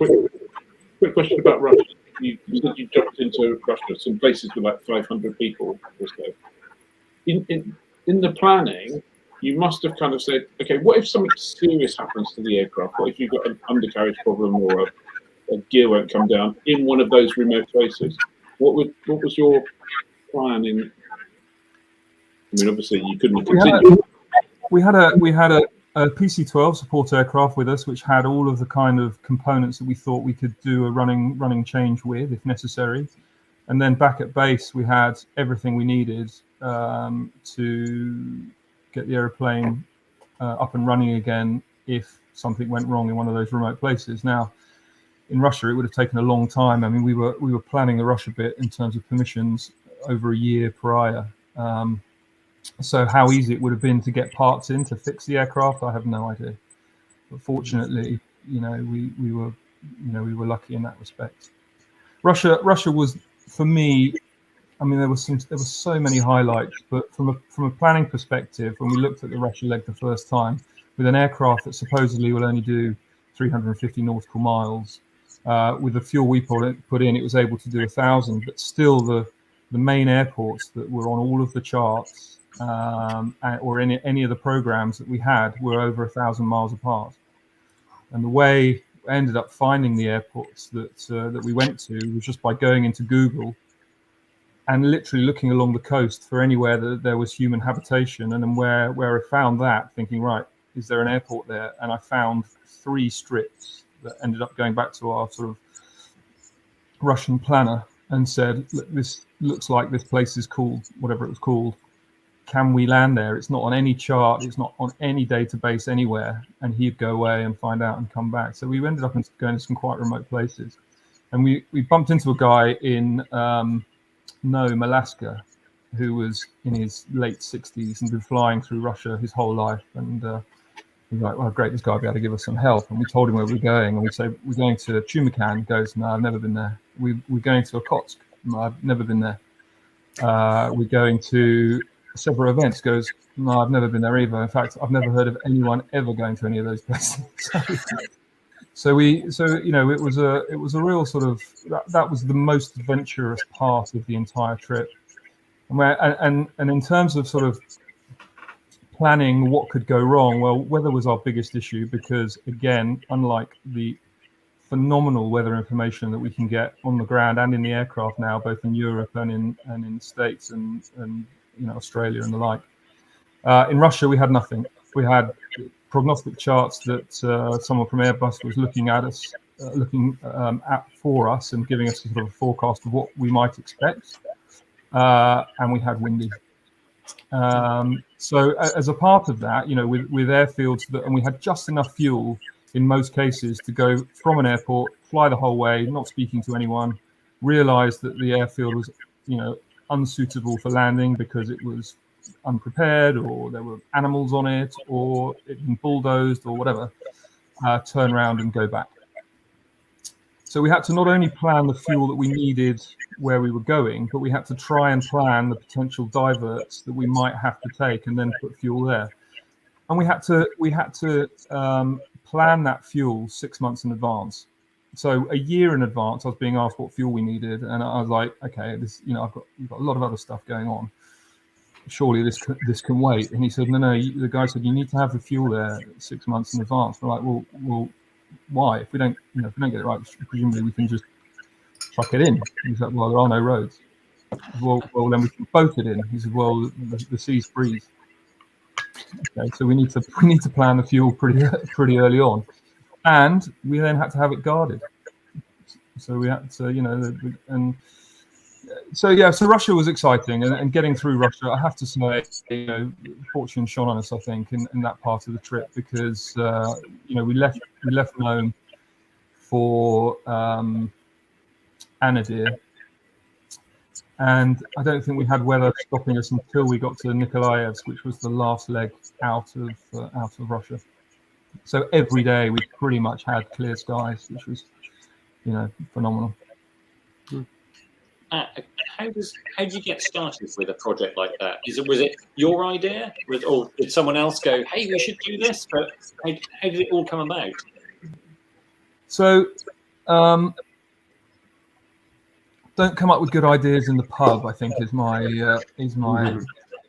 Speaker 4: quick question about Russia. You said you jumped into Russia, some places with like 500 people or so. In the planning, you must have kind of said, okay, what if something serious happens to the aircraft? What if you've got an undercarriage problem or a gear won't come down in one of those remote places? What was your plan in? I mean, obviously you couldn't have continued.
Speaker 10: We had a PC-12 support aircraft with us, which had all of the kind of components that we thought we could do a running change with, if necessary. And then back at base, we had everything we needed to get the airplane up and running again if something went wrong in one of those remote places. Now, in Russia, it would have taken a long time. I mean, we were planning the Russia bit in terms of permissions over a year prior. So how easy it would have been to get parts in to fix the aircraft, I have no idea. But fortunately, we were lucky in that respect. Russia was, for me, I mean, there were so many highlights, but from a planning perspective, when we looked at the Russia leg the first time, with an aircraft that supposedly will only do 350 nautical miles, with the fuel we put in, it was able to do 1,000, but still the main airports that were on all of the charts, or any of the programs that we had, were over 1,000 miles apart. And the way I ended up finding the airports that we went to was just by going into Google and literally looking along the coast for anywhere that there was human habitation. And then where I found that, thinking, right, is there an airport there? And I found 3 strips that ended up going back to our sort of Russian planner and said, look, this looks like this place is called whatever it was called. Can we land there? It's not on any chart. It's not on any database anywhere. And he'd go away and find out and come back. So we ended up going to some quite remote places. And we bumped into a guy in Nome, Alaska, who was in his late 60s and been flying through Russia his whole life. And he was like, well, great, this guy will be able to give us some help. And we told him where we were going. And we said, we're going to Chumakan. He goes, no, I've never been there. We're going to Okhotsk. No, I've never been there. We're going to several events. Goes, no, I've never been there either. In fact, I've never heard of anyone ever going to any of those places. So it was a real sort of, that was the most adventurous part of the entire trip. And in terms of sort of planning what could go wrong, well, weather was our biggest issue because, again, unlike the phenomenal weather information that we can get on the ground and in the aircraft now, both in Europe and in the States and Australia and the like, in Russia we had nothing. We had prognostic charts that someone from Airbus was looking at for us and giving us a sort of a forecast of what we might expect, and we had windy. So as a part of that, with airfields and we had just enough fuel in most cases to go from an airport, fly the whole way, not speaking to anyone, realize that the airfield was, unsuitable for landing because it was unprepared or there were animals on it or it had been bulldozed or whatever, turn around and go back. So we had to not only plan the fuel that we needed where we were going, but we had to try and plan the potential diverts that we might have to take and then put fuel there. And we had to plan that fuel 6 months in advance. So a year in advance, I was being asked what fuel we needed, and I was like, okay, we've got a lot of other stuff going on. Surely this can wait. And he said, no. The guy said you need to have the fuel there 6 months in advance. We're like, well, why? If we don't get it right, presumably we can just truck it in. He said, well, there are no roads. Well, then we can boat it in. He said, well, the sea's freeze. Okay, so we need to plan the fuel pretty early on, and we then had to have it guarded. So we had to, and So yeah, so Russia was exciting, and getting through Russia, I have to say, fortune shone on us, I think, in that part of the trip, because we left Nome for Anadyr, and I don't think we had weather stopping us until we got to Nikolaevsk, which was the last leg out of Russia. So every day we pretty much had clear skies, which was phenomenal.
Speaker 7: How do you get started with a project like that? Was it your idea, or did someone else go, "Hey, we should do this"? But how did it all come about?
Speaker 10: So, don't come up with good ideas in the pub, I think, is my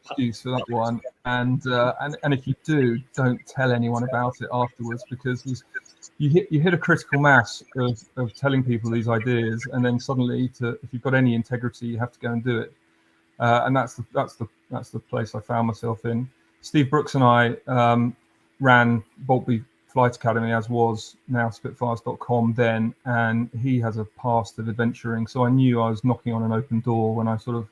Speaker 10: excuse for that one. And if you do, don't tell anyone about it afterwards, because you hit a critical mass of telling people these ideas, and then suddenly, if you've got any integrity, you have to go and do it. And that's the place I found myself in. Steve Brooks and I ran Boltby Flight Academy, as was now Spitfires.com then, and he has a past of adventuring, so I knew I was knocking on an open door when I sort of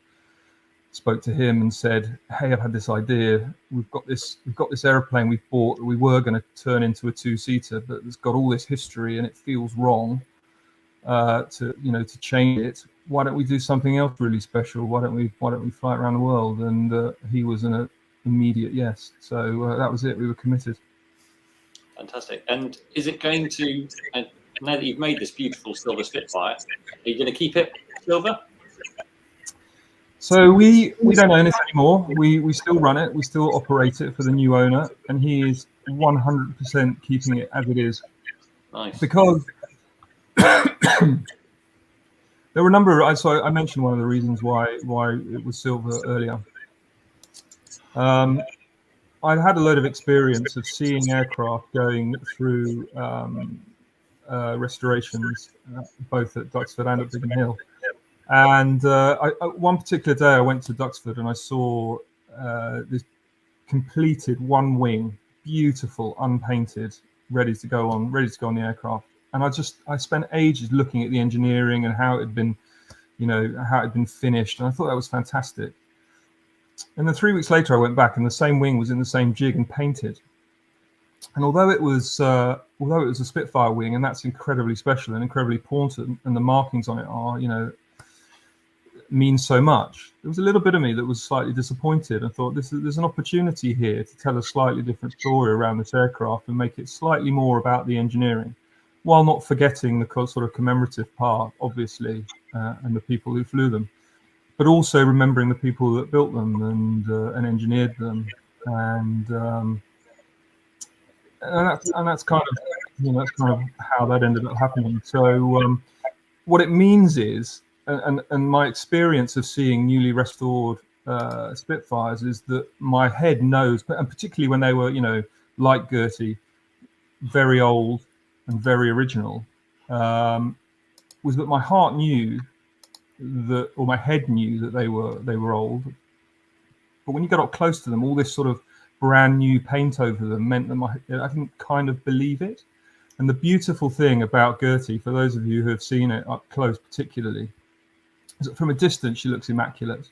Speaker 10: spoke to him and said, "Hey, I've had this idea. We've got this airplane we've bought that we were going to turn into a two-seater, but it's got all this history and it feels wrong to change it. Why don't we do something else really special? Why don't we fly it around the world?" And he was an immediate yes. So that was it. We were committed.
Speaker 7: Fantastic. And is it going to, now that you've made this beautiful silver Spitfire, are you going to keep it silver?
Speaker 10: So we don't own it anymore. We still run it. We still operate it for the new owner, and he is 100% keeping it as it is.
Speaker 7: Nice.
Speaker 10: Because there were a number of, so I mentioned one of the reasons why it was silver earlier. I'd had a load of experience of seeing aircraft going through restorations, both at Duxford and at Biggin Hill. And one particular day I went to Duxford and I saw this completed one wing, beautiful, unpainted, ready to go on the aircraft. And I spent ages looking at the engineering and how it had been, how it had been finished. And I thought that was fantastic. And then 3 weeks later, I went back, and the same wing was in the same jig and painted. And although it was a Spitfire wing, and that's incredibly special and incredibly important, and the markings on it are, mean so much, there was a little bit of me that was slightly disappointed and thought there's an opportunity here to tell a slightly different story around this aircraft and make it slightly more about the engineering, while not forgetting the sort of commemorative part, obviously, and the people who flew them, but also remembering the people that built them and engineered them, and that's kind of how that ended up happening. So what it means is, and my experience of seeing newly restored Spitfires is that my head knows, and particularly when they were, like G-IRTY, very old and very original, was that my heart knew that, or my head knew that they were old. But when you got up close to them, all this sort of brand new paint over them meant that I didn't kind of believe it. And the beautiful thing about G-IRTY, for those of you who have seen it up close particularly, is that from a distance she looks immaculate,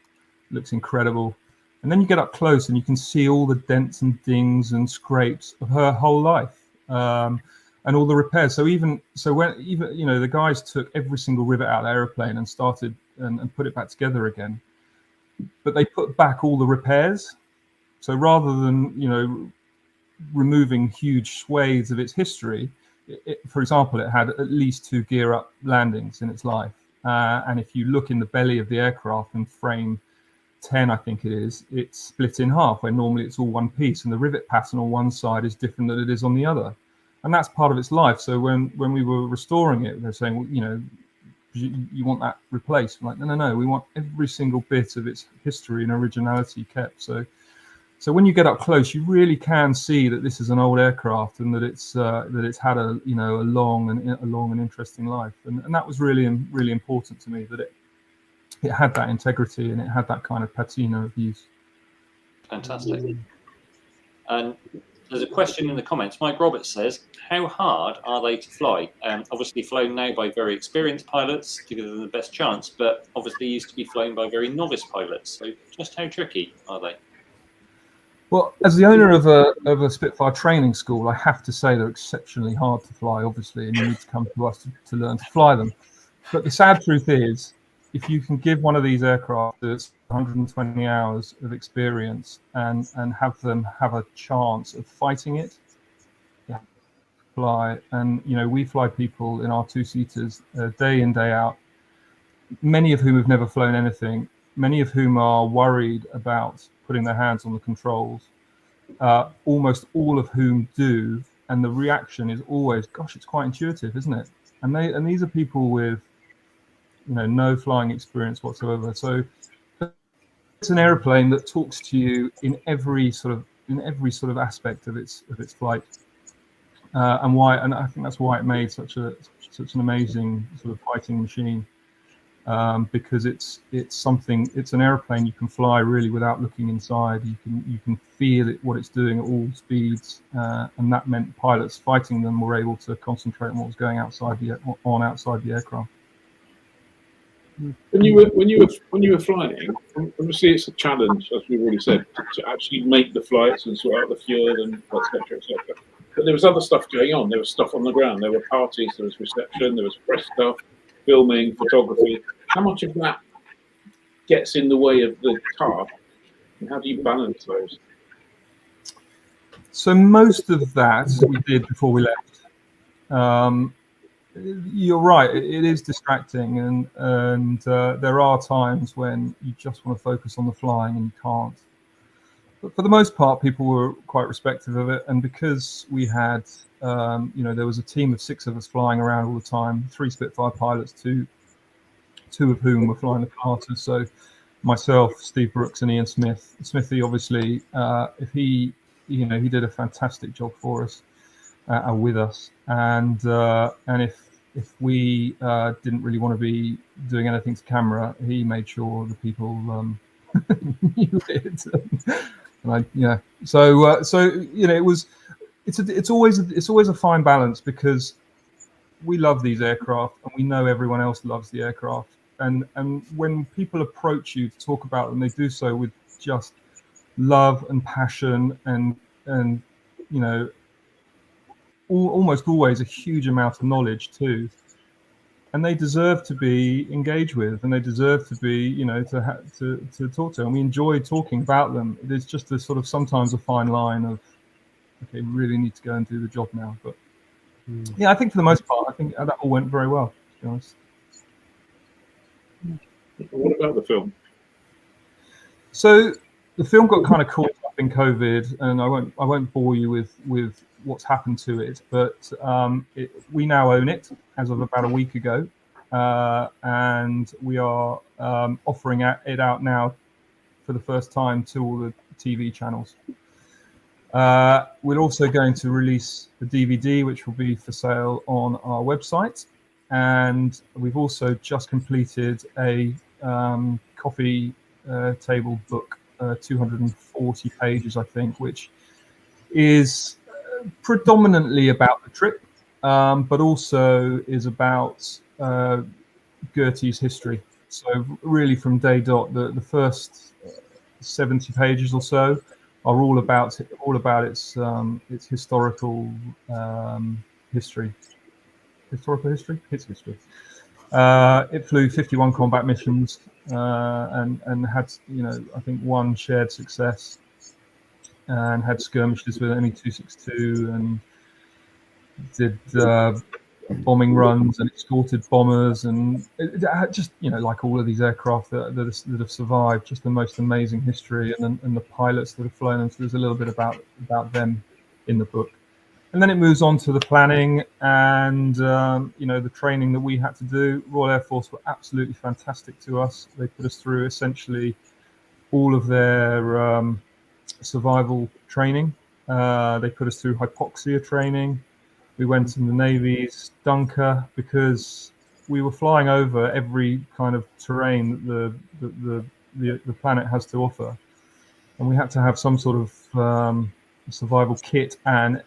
Speaker 10: looks incredible. And then you get up close and you can see all the dents and dings and scrapes of her whole life, and all the repairs. So when the guys took every single rivet out of the aeroplane and started and put it back together again, but they put back all the repairs. So rather than removing huge swathes of its history, for example, it had at least 2 gear up landings in its life. And if you look in the belly of the aircraft in frame 10, I think it is, it's split in half, where normally it's all one piece, and the rivet pattern on one side is different than it is on the other. And that's part of its life. So when we were restoring it, they're saying, well, you want that replaced? I'm like, no, we want every single bit of its history and originality kept. So when you get up close, you really can see that this is an old aircraft, and that it's had a long and interesting life. And that was really important to me, that it had that integrity and it had that kind of patina of use.
Speaker 7: Fantastic. And there's a question in the comments. Mike Roberts says, how hard are they to fly? Obviously flown now by very experienced pilots to give them the best chance, but obviously used to be flown by very novice pilots. So just how tricky are they?
Speaker 10: Well, as the owner of a Spitfire training school, I have to say they're exceptionally hard to fly, obviously, and you need to come to us to learn to fly them. But the sad truth is, if you can give one of these aircraft that's 120 hours of experience and have them have a chance of fighting it, yeah, fly. And we fly people in our two-seaters day in, day out, many of whom have never flown anything, many of whom are worried about putting their hands on the controls, almost all of whom do, and the reaction is always, gosh, it's quite intuitive, isn't it? And these are people with no flying experience whatsoever. So it's an airplane that talks to you in every sort of aspect of its flight, and I think that's why it made such an amazing sort of fighting machine, because it's an airplane you can fly really without looking inside. You can feel what it's doing at all speeds, and that meant pilots fighting them were able to concentrate on what was going outside the aircraft.
Speaker 4: When you were flying, obviously it's a challenge, as we've already said, to actually make the flights and sort out the fuel and etc. etc. But there was other stuff going on. There was stuff on the ground. There were parties. There was reception. There was press stuff, filming, photography. How much of that gets in the way of the task, and how do you balance those?
Speaker 10: So most of that we did before we left. You're right, it is distracting, and there are times when you just want to focus on the flying and you can't. But for the most part, people were quite respectful of it, and because we had, there was a team of 6 of us flying around all the time, 3 Spitfire pilots, two of whom were flying the charters. So myself, Steve Brooks, and Ian Smith. Smithy, obviously, he did a fantastic job for us. With us, and if we didn't really want to be doing anything to camera, he made sure the people knew it. It's always a fine balance, because we love these aircraft and we know everyone else loves the aircraft, and when people approach you to talk about them, they do so with just love and passion and almost always a huge amount of knowledge too, and they deserve to be engaged with, and they deserve to be to talk to, and we enjoy talking about them. There's just a sort of sometimes a fine line of, okay, we really need to go and do the job now. But yeah, I think for the most part, I think that all went very well, to be honest.
Speaker 4: What about the film?
Speaker 10: So the film got kind of caught up in COVID, and I won't bore you with what's happened to it, but we now own it as of about a week ago, and we are offering it out now for the first time to all the TV channels. We're also going to release the DVD, which will be for sale on our website, and we've also just completed a coffee table book, 240 pages, I think, which is predominantly about the trip, but also is about G-IRTY's history. So really from day dot, the first 70 pages or so are all about its historical history. Historical history? Its history. It flew 51 combat missions and had, I think 1 shared success, and had skirmishes with ME-262 and did bombing runs and escorted bombers, and just like all of these aircraft that have survived, just the most amazing history, and the pilots that have flown them. So there's a little bit about them in the book, and then it moves on to the planning and the training that we had to do. Royal Air Force were absolutely fantastic to us. They put us through essentially all of their survival training. They put us through hypoxia training. We went in the Navy's Dunker, because we were flying over every kind of terrain that the planet has to offer, and we had to have some sort of survival kit and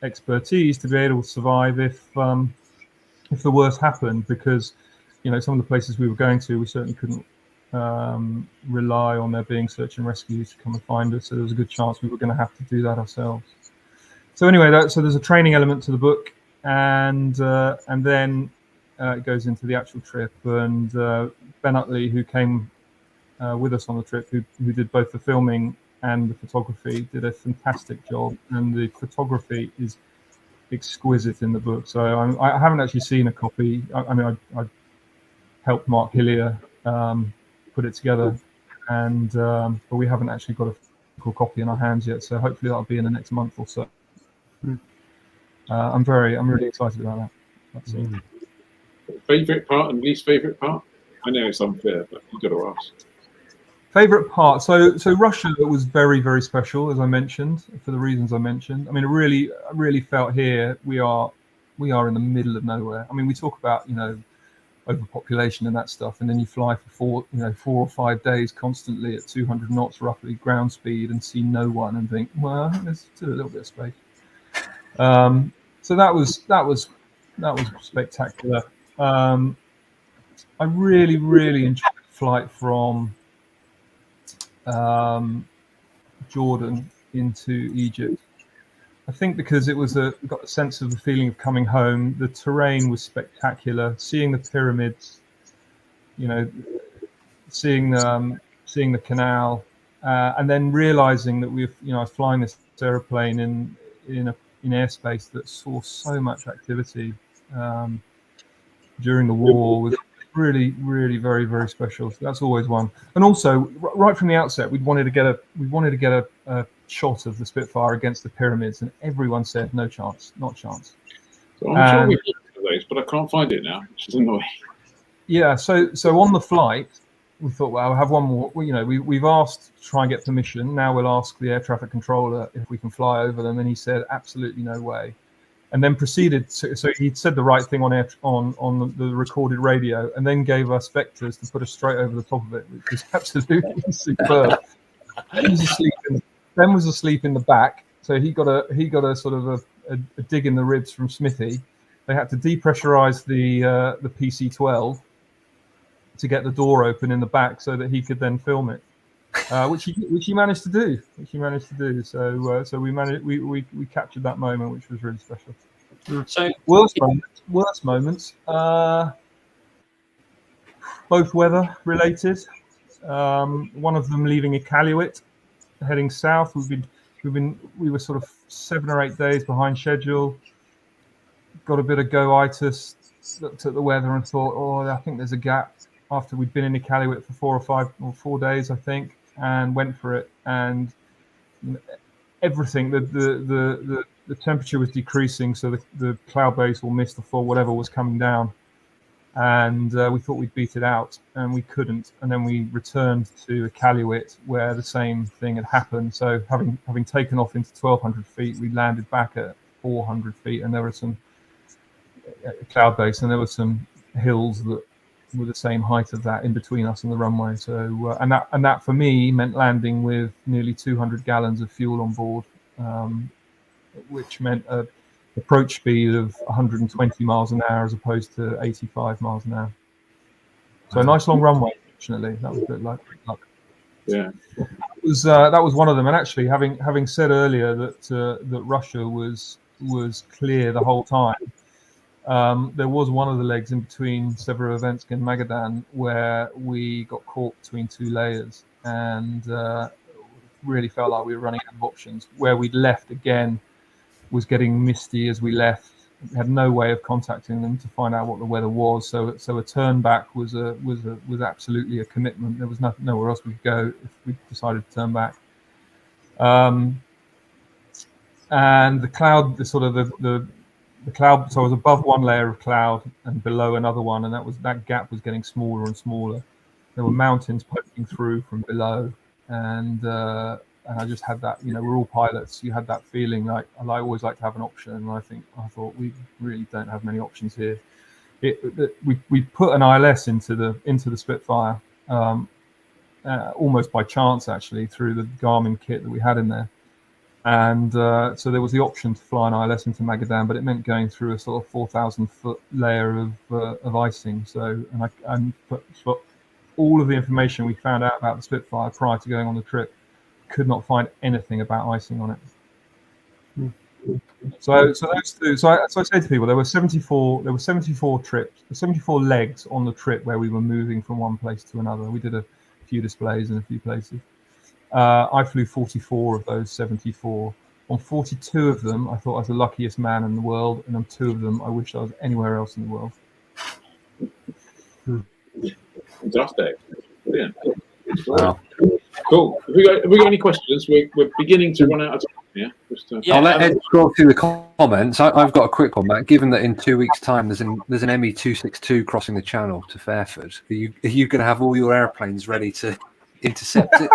Speaker 10: expertise to be able to survive if the worst happened, because some of the places we were going to, we certainly couldn't rely on there being search and rescue to come and find us. So there was a good chance we were going to have to do that ourselves. So anyway, so there's a training element to the book, and then it goes into the actual trip. And Ben Utley, who came with us on the trip, who did both the filming and the photography, did a fantastic job. And the photography is exquisite in the book. So I haven't actually seen a copy. I helped Mark Hillier put it together, and but we haven't actually got a physical copy in our hands yet. So hopefully that'll be in the next month or so. I'm really excited about that. That's it.
Speaker 4: Favorite part and least favorite part? I know it's unfair, but you've got to ask.
Speaker 10: Favorite part. So Russia was very, very special, as I mentioned, for the reasons I mentioned. I mean, I really felt here we are in the middle of nowhere. I mean, we talk about overpopulation and that stuff, and then you fly for 4 or 5 days constantly at 200 knots roughly ground speed and see no one and think, well, there's still a little bit of space. So that was spectacular. I really, really enjoyed the flight from Jordan into Egypt. I think because it was got a sense of the feeling of coming home. The terrain was spectacular. Seeing the pyramids, seeing the canal, and then realizing that I was flying this airplane in airspace that saw so much activity during the war was really, really very, very special. So that's always one. And also, right from the outset, we wanted to get a shot of the Spitfire against the pyramids, and everyone said no chance, not chance.
Speaker 4: So I'm sure we looked at those, but I can't find it now, which is annoying.
Speaker 10: Yeah. So on the flight, we thought, well, we'll have one more. We've asked to try and get permission. Now we'll ask the air traffic controller if we can fly over them, and he said absolutely no way. And then proceeded. So he said the right thing on the recorded radio, and then gave us vectors to put us straight over the top of it, which was absolutely superb. Ben was asleep in the back, so he got a sort of a dig in the ribs from Smithy. They had to depressurize the PC-12 to get the door open in the back so that he could then film it, which he managed to do. So we captured that moment, which was really special.
Speaker 7: So
Speaker 10: worst moments, both weather related. One of them leaving Iqaluit, heading south. We were sort of 7 or 8 days behind schedule. Got a bit of go-itis. Looked at the weather and thought, oh, I think there's a gap. After we'd been in Iqaluit for 4 days, I think, and went for it, and everything. The temperature was decreasing, so the cloud base or mist or fog, whatever, was coming down, and we thought we'd beat it out, and we couldn't. And then we returned to Iqaluit, where the same thing had happened. So having taken off into 1,200 feet, we landed back at 400 feet, and there were some cloud base, and there were some hills that were the same height of that in between us and the runway. So and that for me meant landing with nearly 200 gallons of fuel on board, which meant a approach speed of 120 miles an hour as opposed to 85 miles an hour. So a nice long runway. Fortunately, that was a bit luck.
Speaker 4: Yeah,
Speaker 10: that was one of them. And actually, having said earlier that Russia was clear the whole time. There was one of the legs in between Severodvinsk and Magadan where we got caught between 2 layers and really felt like we were running out of options. Where we'd left again was getting misty as we left. We had no way of contacting them to find out what the weather was. So a turn back was absolutely a commitment. There was nowhere else we could go if we decided to turn back. And the cloud, the cloud, so I was above one layer of cloud and below another one, and that gap was getting smaller and smaller. There were mountains poking through from below, and I just had that, we're all pilots. You had that feeling like I always like to have an option, and I thought we really don't have many options here. We put an ILS into the Spitfire almost by chance, actually, through the Garmin kit that we had in there. And so there was the option to fly an ILS into Magadan, but it meant going through a sort of 4,000-foot layer of icing. So, but all of the information we found out about the Spitfire prior to going on the trip, could not find anything about icing on it. So those two. So I say to people, there were 74 trips, 74 legs on the trip where we were moving from one place to another. We did a few displays in a few places. I flew 44 of those 74. On 42 of them, I thought I was the luckiest man in the world, and on 2 of them, I wished I was anywhere else in the world.
Speaker 4: Fantastic. Brilliant.
Speaker 9: Wow.
Speaker 4: Cool. Have we got any questions? We're beginning to run out of time. Yeah.
Speaker 9: I'll let Ed scroll through the comments. I've got a quick one, Matt. Given that in 2 weeks' time there's an ME262 crossing the channel to Fairford, are you going to have all your airplanes ready to intercept it?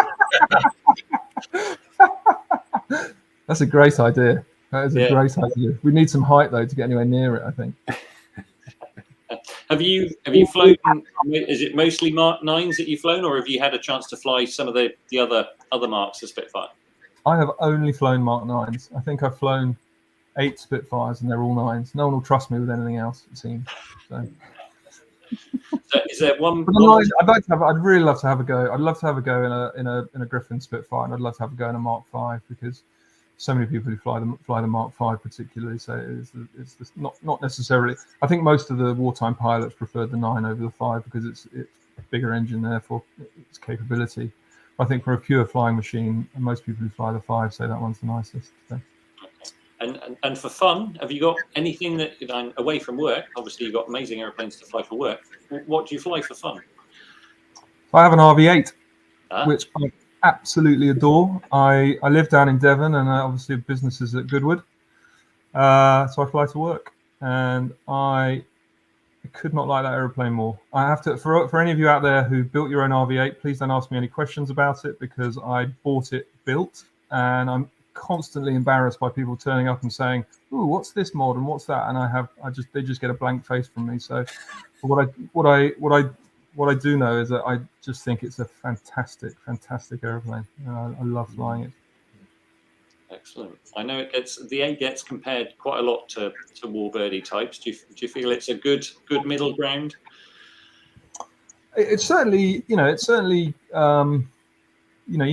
Speaker 10: That's a great idea. That is a great idea. We need some height though to get anywhere near it, I think.
Speaker 7: Have you flown? Is it mostly Mark 9s that you've flown, or have you had a chance to fly some of the other marks of Spitfire?
Speaker 10: I have only flown Mark 9s. I think I've flown 8 Spitfires, and they're all 9s. No one will trust me with anything else, it seems. So
Speaker 7: is there one?
Speaker 10: I'd really love to have a go. I'd love to have a go in a Griffin Spitfire, and I'd love to have a go in a Mark 5 because so many people who fly the Mark 5 particularly. So it's not necessarily. I think most of the wartime pilots preferred the 9 over the 5 because it's a bigger engine, therefore its capability. I think for a pure flying machine, most people who fly the 5 say that one's the nicest. So.
Speaker 7: And for fun, have you got anything that, away from work? Obviously, you've got amazing airplanes to fly for work. What do you fly for fun?
Speaker 10: I have an RV8, which I absolutely adore. I live down in Devon, and obviously businesses at Goodwood. So I fly to work, and I could not like that aeroplane more. I have to, for any of you out there who built your own RV8, please don't ask me any questions about it because I bought it built, and I'm constantly embarrassed by people turning up and saying, "Ooh, what's this mod and what's that?" And they just get a blank face from me. So what I do know is that I just think it's a fantastic airplane. I love flying it.
Speaker 7: Excellent. I know the 8 gets compared quite a lot to Warbirdy types. Do you feel it's a good middle ground?
Speaker 10: It's certainly, you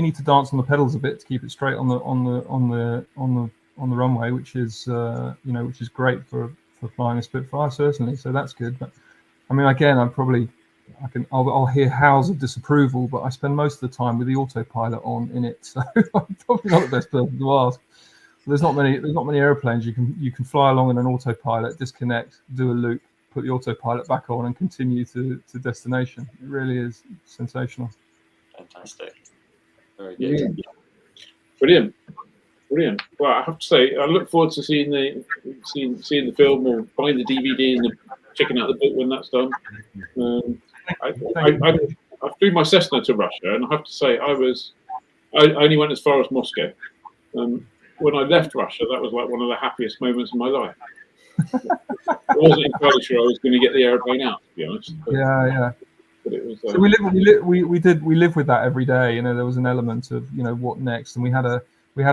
Speaker 10: need to dance on the pedals a bit to keep it straight on the runway, which is great for flying a Spitfire, certainly. So that's good. But I mean, again, I'll hear howls of disapproval, but I spend most of the time with the autopilot on in it, so I'm probably not the best person to ask. There's not many airplanes you can fly along in an autopilot, disconnect, do a loop, put the autopilot back on, and continue to destination. It really is sensational.
Speaker 7: Fantastic. Very good.
Speaker 4: Brilliant. Well, I have to say, I look forward to seeing the film or buying the DVD and checking out the book when that's done. I flew my Cessna to Russia, and I have to say, I only went as far as Moscow. When I left Russia, that was like one of the happiest moments of my life. I wasn't entirely sure I was going to get the airplane out, to be honest.
Speaker 10: Yeah.
Speaker 4: But it was.
Speaker 10: So we live with that every day. There was an element of what next, and we had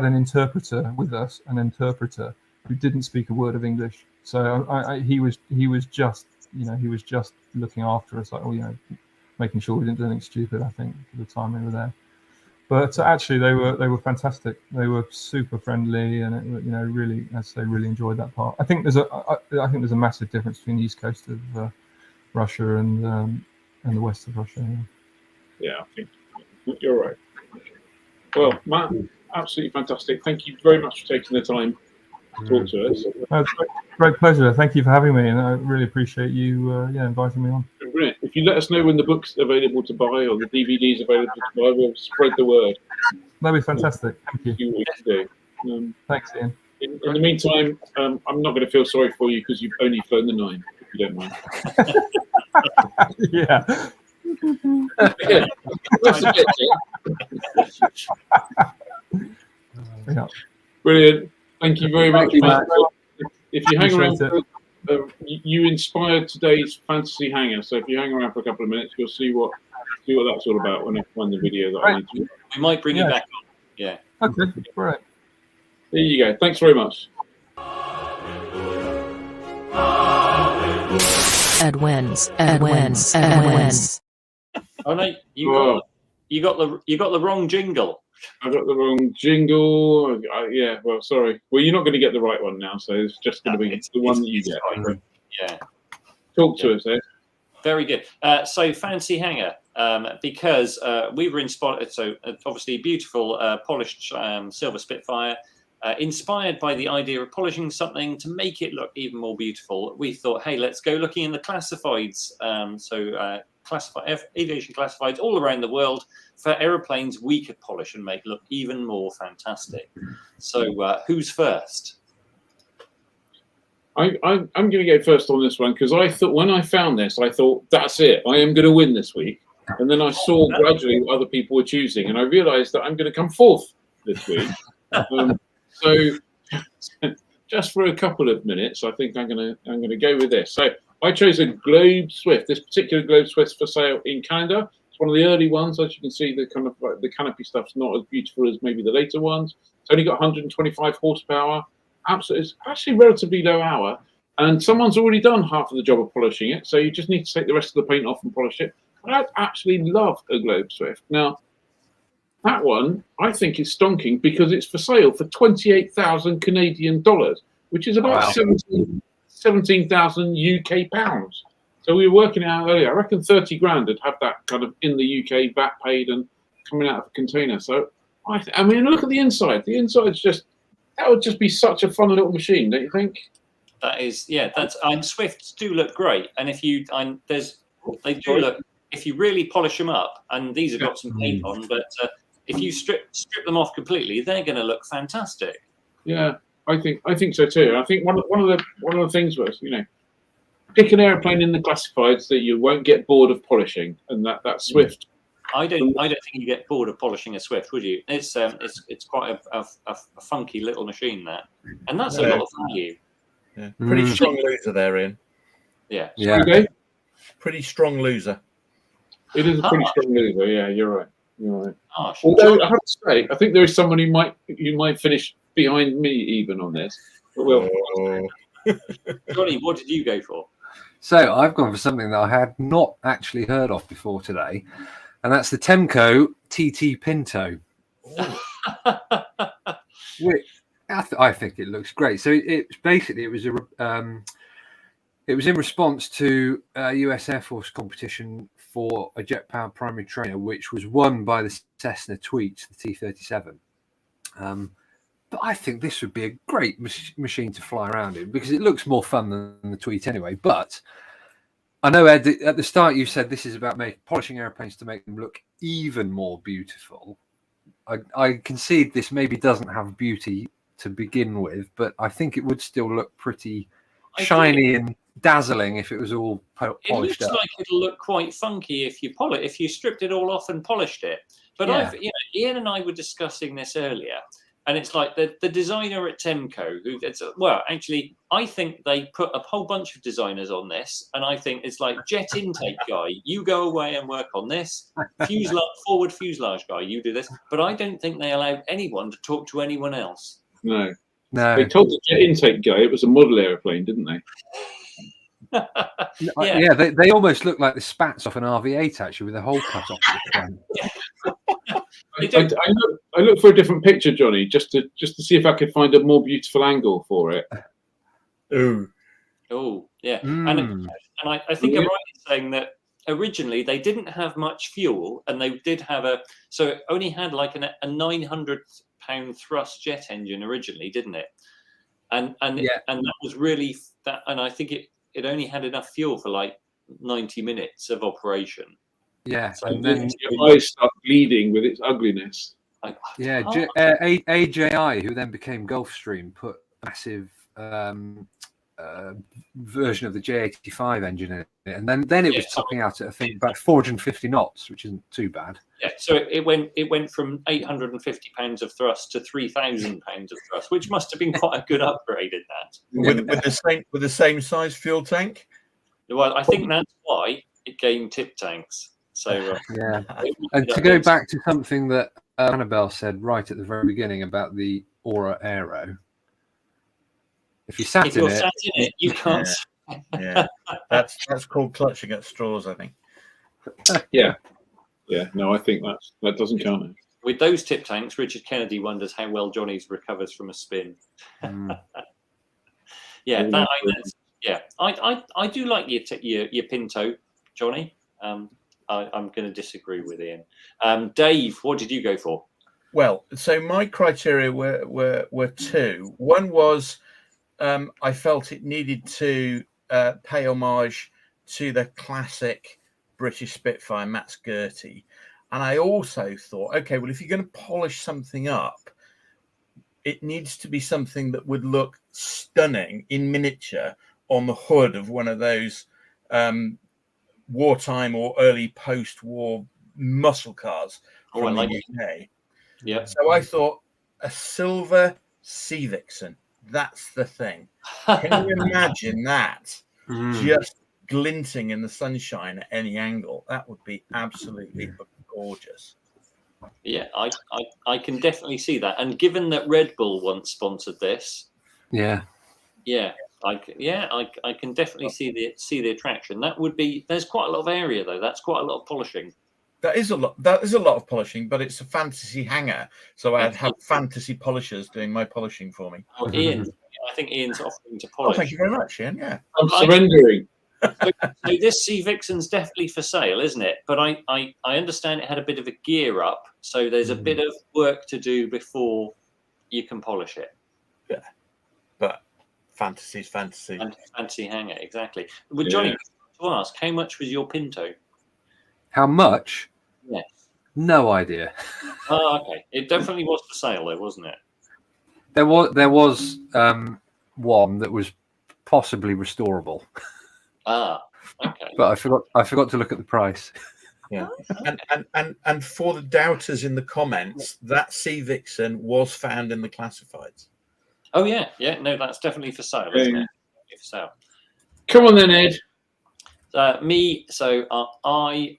Speaker 10: an interpreter with us, an interpreter who didn't speak a word of English. So he was just looking after us, making sure we didn't do anything stupid. I think for the time we were there. But actually, they were fantastic. They were super friendly, and really, as I say, really enjoyed that part. I think there's a massive difference between the east coast of Russia and the west of Russia.
Speaker 4: Yeah, I think you're right. Well, Matt, absolutely fantastic. Thank you very much for taking the time to talk to us.
Speaker 10: It's a great pleasure. Thank you for having me, and I really appreciate you inviting me on.
Speaker 4: Brilliant. If you let us know when the book's available to buy or the DVD's available to buy, we'll spread the word.
Speaker 10: That'd be fantastic. Thank you.
Speaker 4: We can do.
Speaker 10: Thanks, Ian.
Speaker 4: In the meantime, I'm not going to feel sorry for you because you've only flown the 9, if you don't mind.
Speaker 10: Yeah. Yeah.
Speaker 4: Brilliant. Thank you very much. If you hang around, you inspired today's fantasy hangar. So if you hang around for a couple of minutes, you'll see what that's all about when I find the video that I need to.
Speaker 7: We might bring you back on. Yeah.
Speaker 10: Okay. Right.
Speaker 4: There you go. Thanks very much.
Speaker 11: Ed wins. Ed wins. Ed wins.
Speaker 7: Oh no, you got the wrong jingle.
Speaker 4: I got the wrong jingle. Yeah, well, sorry. Well, you're not going to get the right one now, so it's just going to be the one that you get.
Speaker 7: Fine. Yeah.
Speaker 4: Talk to us, Ed.
Speaker 7: Very good. So fancy hanger, because we were inspired. So obviously beautiful polished silver Spitfire, inspired by the idea of polishing something to make it look even more beautiful. We thought, hey, let's go looking in the classifieds. Aviation classifieds all around the world for aeroplanes we could polish and make look even more fantastic. So who's first?
Speaker 4: I'm going to go first on this one because I thought when I found this, I thought that's it. I am going to win this week, and then I saw gradually what other people were choosing, and I realised that I'm going to come fourth this week. So just for a couple of minutes, I think I'm going to go with this. So I chose a Globe Swift. This particular Globe Swift for sale in Canada. It's one of the early ones. As you can see, the kind of like the canopy stuff's not as beautiful as maybe the later ones. It's only got 125 horsepower. It's actually relatively low hour, and someone's already done half of the job of polishing it, so you just need to take the rest of the paint off and polish it. But I actually love a Globe Swift. Now, that one I think is stonking because it's for sale for 28,000 Canadian dollars, which is about 17,000 UK pounds. So we were working out earlier. I reckon 30 grand would have that kind of in the UK VAT paid and coming out of a container. So I mean, look at the inside. The inside's just. That would just be such a fun little machine, don't you think?
Speaker 7: That is, yeah. That's Swifts do look great, and if you they do look. If you really polish them up, and these have got some paint on, but if you strip them off completely, they're going to look fantastic.
Speaker 4: Yeah, I think so too. I think one of the things was, pick an airplane in the classifieds that you won't get bored of polishing, and that Swift.
Speaker 7: I don't think you get bored of polishing a Swift, would you? It's quite a funky little machine, that, and that's a lot of value.
Speaker 6: Yeah. Pretty strong loser there, Ian.
Speaker 7: Yeah.
Speaker 4: Okay.
Speaker 6: Pretty strong loser.
Speaker 4: It is a pretty strong loser. Yeah, you're right.
Speaker 7: Although
Speaker 4: I have to say, I think there is someone you might finish behind me even on this. But
Speaker 7: Johnny, what did you go for?
Speaker 9: So I've gone for something that I had not actually heard of before today. And that's the Temco TT Pinto. Which I think it looks great. So it was in response to a US Air Force competition for a jet-powered primary trainer, which was won by the Cessna Tweet, the T-37. But I think this would be a great machine to fly around in because it looks more fun than the Tweet anyway. But I know, Ed, at the start you said this is about polishing airplanes to make them look even more beautiful. I concede this maybe doesn't have beauty to begin with, but I think it would still look pretty shiny and dazzling if it was all polished up.
Speaker 7: It looks like it'll look quite funky if you stripped it all off and polished it. But Ian and I were discussing this earlier. And it's like the designer at Temco, actually, I think they put a whole bunch of designers on this. And I think it's like jet intake guy, you go away and work on this. Forward fuselage guy, you do this. But I don't think they allowed anyone to talk to anyone else.
Speaker 4: No. They told the jet intake guy it was a model airplane, didn't they?
Speaker 9: Yeah, they almost look like the spats off an RV-8 actually, with a hole cut off the front.
Speaker 4: I looked for a different picture, Johnny, just to see if I could find a more beautiful angle for it.
Speaker 7: Oh, yeah. And I think I'm right in saying that originally they didn't have much fuel, and they did have so it only had like a 900-pound thrust jet engine originally, didn't it? And that was really that, and I think it only had enough fuel for like 90 minutes of operation.
Speaker 9: Yeah,
Speaker 4: so and then your eyes start bleeding with its ugliness.
Speaker 9: AJI, who then became Gulfstream, put a massive version of the G-IRTY engine in it, and then it was topping out at I think about 450 knots, which isn't too bad.
Speaker 7: Yeah, so it went from 850 pounds of thrust to 3,000 pounds of thrust, which must have been quite a good upgrade in that.
Speaker 6: With the same size fuel tank.
Speaker 7: Well, I think that's why it gained tip tanks. So
Speaker 9: and to go back to something that Annabelle said right at the very beginning about the or an aero. If you sat
Speaker 7: If you're
Speaker 9: in
Speaker 7: sat in it, you can't.
Speaker 6: Yeah, that's called clutching at straws, I think.
Speaker 4: Yeah. No, I think that doesn't count.
Speaker 7: With those tip tanks, Richard Kennedy wonders how well Johnny's recovers from a spin. I do like your Pinto, Johnny. I'm going to disagree with Ian. Dave, what did you go for?
Speaker 6: Well, so my criteria were two. One was I felt it needed to pay homage to the classic British Spitfire, Matt's G-IRTY. And I also thought, okay, well, if you're going to polish something up, it needs to be something that would look stunning in miniature on the hood of one of those wartime or early post-war muscle cars from the UK.
Speaker 7: Yeah.
Speaker 6: So I thought a silver Sea Vixen. That's the thing. Can you imagine that? Just glinting in the sunshine at any angle. That would be absolutely gorgeous.
Speaker 7: Yeah, I can definitely see that. And given that Red Bull once sponsored this,
Speaker 9: I
Speaker 7: can definitely see the attraction. That would be. There's quite a lot of area though. That's quite a lot of polishing.
Speaker 6: That is a lot of polishing, but it's a fantasy hangar, so I'd have fantasy polishers doing my polishing for me.
Speaker 7: Oh, Ian, I think Ian's offering to polish.
Speaker 6: Oh, thank you very much, Ian. Yeah,
Speaker 4: I'm surrendering.
Speaker 7: So this Sea Vixen's definitely for sale, isn't it? But I understand it had a bit of a gear up, so there's a bit of work to do before you can polish it.
Speaker 6: Yeah, but fantasy's fantasy.
Speaker 7: And fantasy hangar, exactly. Well, Johnny, to ask, how much was your Pinto?
Speaker 9: How much?
Speaker 7: Yes.
Speaker 9: No idea.
Speaker 7: Oh, okay. It definitely was for sale, though, wasn't it?
Speaker 9: There was one that was possibly restorable.
Speaker 7: Ah, okay.
Speaker 9: But I forgot to look at the price.
Speaker 6: Yeah, and for the doubters in the comments, that Sea Vixen was found in the classifieds.
Speaker 7: Oh yeah, no, that's definitely for sale, isn't it? Definitely for sale.
Speaker 4: Come on then, Ed.
Speaker 7: I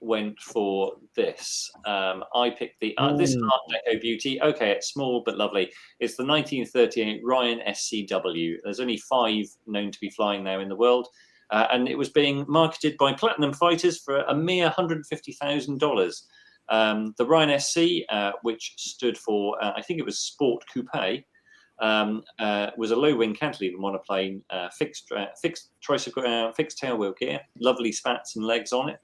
Speaker 7: went for this. I picked this is Art Deco beauty. Okay, it's small but lovely. It's the 1938 Ryan SCW. There's only 5 known to be flying now in the world, and it was being marketed by Platinum Fighters for a mere $150,000. The Ryan SC, which stood for I think it was Sport Coupe. Was a low-wing cantilever monoplane, fixed tricycle, fixed tailwheel gear, lovely spats and legs on it,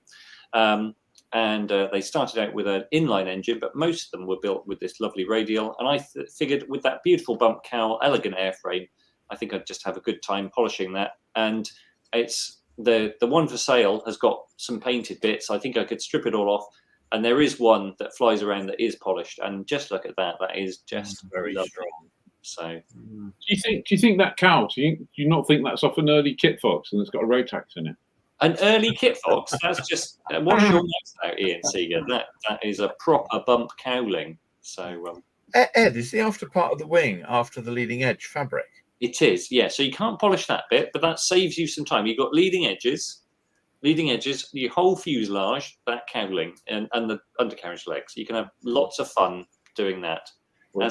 Speaker 7: and they started out with an inline engine, but most of them were built with this lovely radial. And I figured with that beautiful bump cowl, elegant airframe, I think I'd just have a good time polishing that. And it's the one for sale has got some painted bits. I think I could strip it all off. And there is one that flies around that is polished. And just look at that. That is just
Speaker 6: very
Speaker 7: lovely.
Speaker 6: strong.
Speaker 7: So,
Speaker 4: do you think that cow? Do you not think that's off an early Kit Fox and it's got a Rotax in it?
Speaker 7: An early Kit Fox? That's just what's your notes out, Ian Seeger? That is a proper bump cowling. So,
Speaker 6: Ed, is the after part of the wing after the leading edge fabric?
Speaker 7: It is, yeah. So you can't polish that bit, but that saves you some time. You've got leading edges, your whole fuselage, that cowling, and the undercarriage legs. You can have lots of fun doing that.
Speaker 4: Well,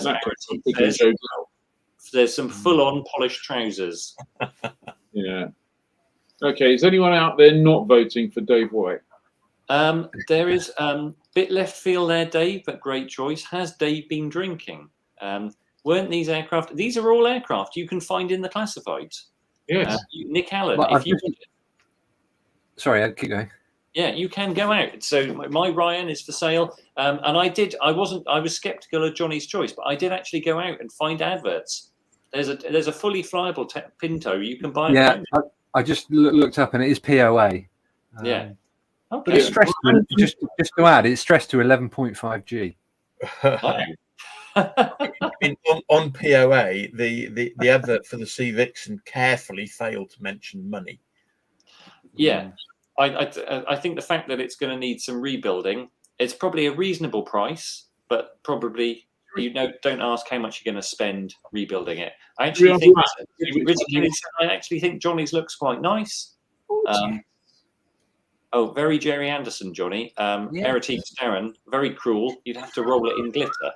Speaker 7: there's some full-on polished trousers.
Speaker 4: Yeah. Okay. Is anyone out there not voting for Dave White?
Speaker 7: There is bit left field there, Dave, but great choice. Has Dave been drinking? Weren't these aircraft? These are all aircraft you can find in the classifieds.
Speaker 4: Yes.
Speaker 7: Nick Allen,
Speaker 9: Well, sorry, Ed, keep going.
Speaker 7: Yeah, you can go out. So my Ryan is for sale, and I was skeptical of Johnny's choice, but I did actually go out and find adverts. There's a fully flyable Pinto you can buy.
Speaker 9: Yeah, I just looked up and it is POA.
Speaker 7: Yeah. Okay.
Speaker 9: But it's stressed just to add, it's stressed to 11.5 G.
Speaker 6: on POA, the advert for the Sea Vixen carefully failed to mention money.
Speaker 7: Yeah. I think the fact that it's going to need some rebuilding, it's probably a reasonable price, but probably don't ask how much you're going to spend rebuilding it. I actually think Johnny's looks quite nice. Very Jerry Anderson, Johnny. Erotique Darren, very cruel. You'd have to roll it in glitter.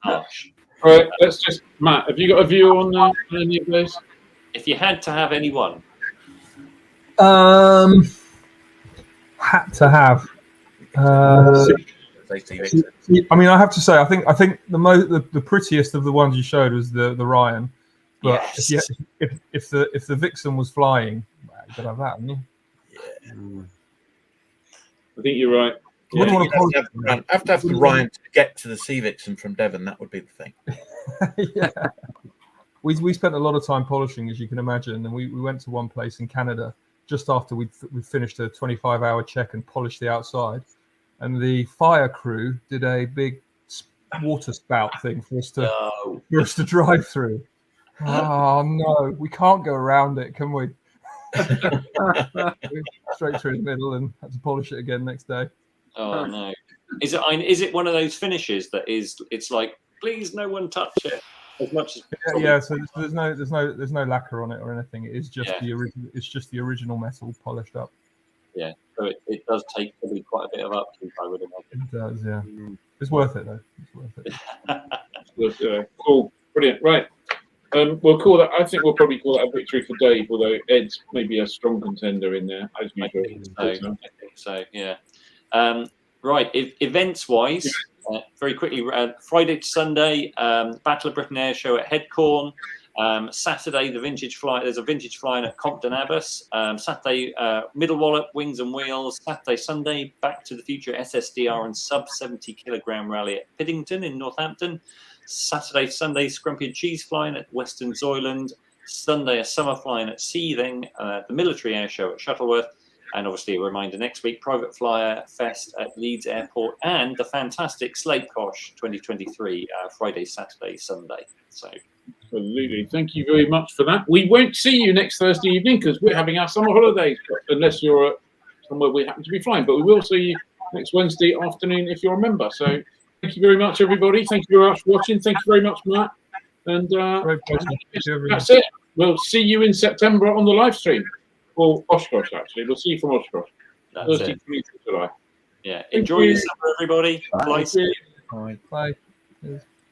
Speaker 7: Harsh.
Speaker 4: All right, let's just Matt. Have you got a view on any of those?
Speaker 7: If you had to have any one,
Speaker 10: Had to have. I mean, I have to say, I think the prettiest of the ones you showed was the Ryan. But
Speaker 7: yes.
Speaker 10: if the Vixen was flying, you gotta have that, wouldn't you?
Speaker 4: I think you're right.
Speaker 6: Yeah, you have to have the Ryan to get to the Sea Vixen from Devon. That would be the thing.
Speaker 10: Yeah. We spent a lot of time polishing, as you can imagine, and we went to one place in Canada just after we finished a 25-hour check and polished the outside, and the fire crew did a big water spout thing for us to drive through. Oh no, we can't go around it, can we? Straight through the middle and had to polish it again next day.
Speaker 7: Oh no! Is it one of those finishes that it's like, please no one touch it as much as
Speaker 10: yeah. So there's no lacquer on it or anything. It is just the original. It's just the original metal polished up.
Speaker 7: Yeah, so it does take probably quite a bit of upkeep, I would imagine.
Speaker 10: It does, yeah. It's worth it though. It's worth it.
Speaker 4: Cool, brilliant. Right, we'll call that. I think we'll probably call that a victory for Dave. Although Ed's maybe a strong contender in there as usual.
Speaker 7: I think so. Yeah. Right, events wise, very quickly. Friday to Sunday, Battle of Britain Air Show at Headcorn. Saturday, there's a vintage flying at Compton Abbas. Saturday, Middle Wallop, Wings and Wheels. Saturday, Sunday, Back to the Future SSDR and sub 70 kilogram rally at Piddington in Northampton. Saturday, Sunday, Scrumpy and Cheese flying at Western Zoyland. Sunday, a summer flying at Seething, the Military Air Show at Shuttleworth. And obviously, a reminder next week, Private Flyer Fest at Leeds Airport and the fantastic Slate Kosh 2023, Friday, Saturday, Sunday. So,
Speaker 4: absolutely. Thank you very much for that. We won't see you next Thursday evening because we're having our summer holidays, unless you're somewhere we happen to be flying. But we will see you next Wednesday afternoon if you're a member. So, thank you very much, everybody. Thank you very much for watching. Thank you very much, Matt. And that's it. We'll see you in September on the live stream. Or Oshkosh, actually. We'll see you from Oshkosh. Thursday, 20th of July.
Speaker 7: Yeah. Enjoy your summer, everybody.
Speaker 10: Bye. Bye.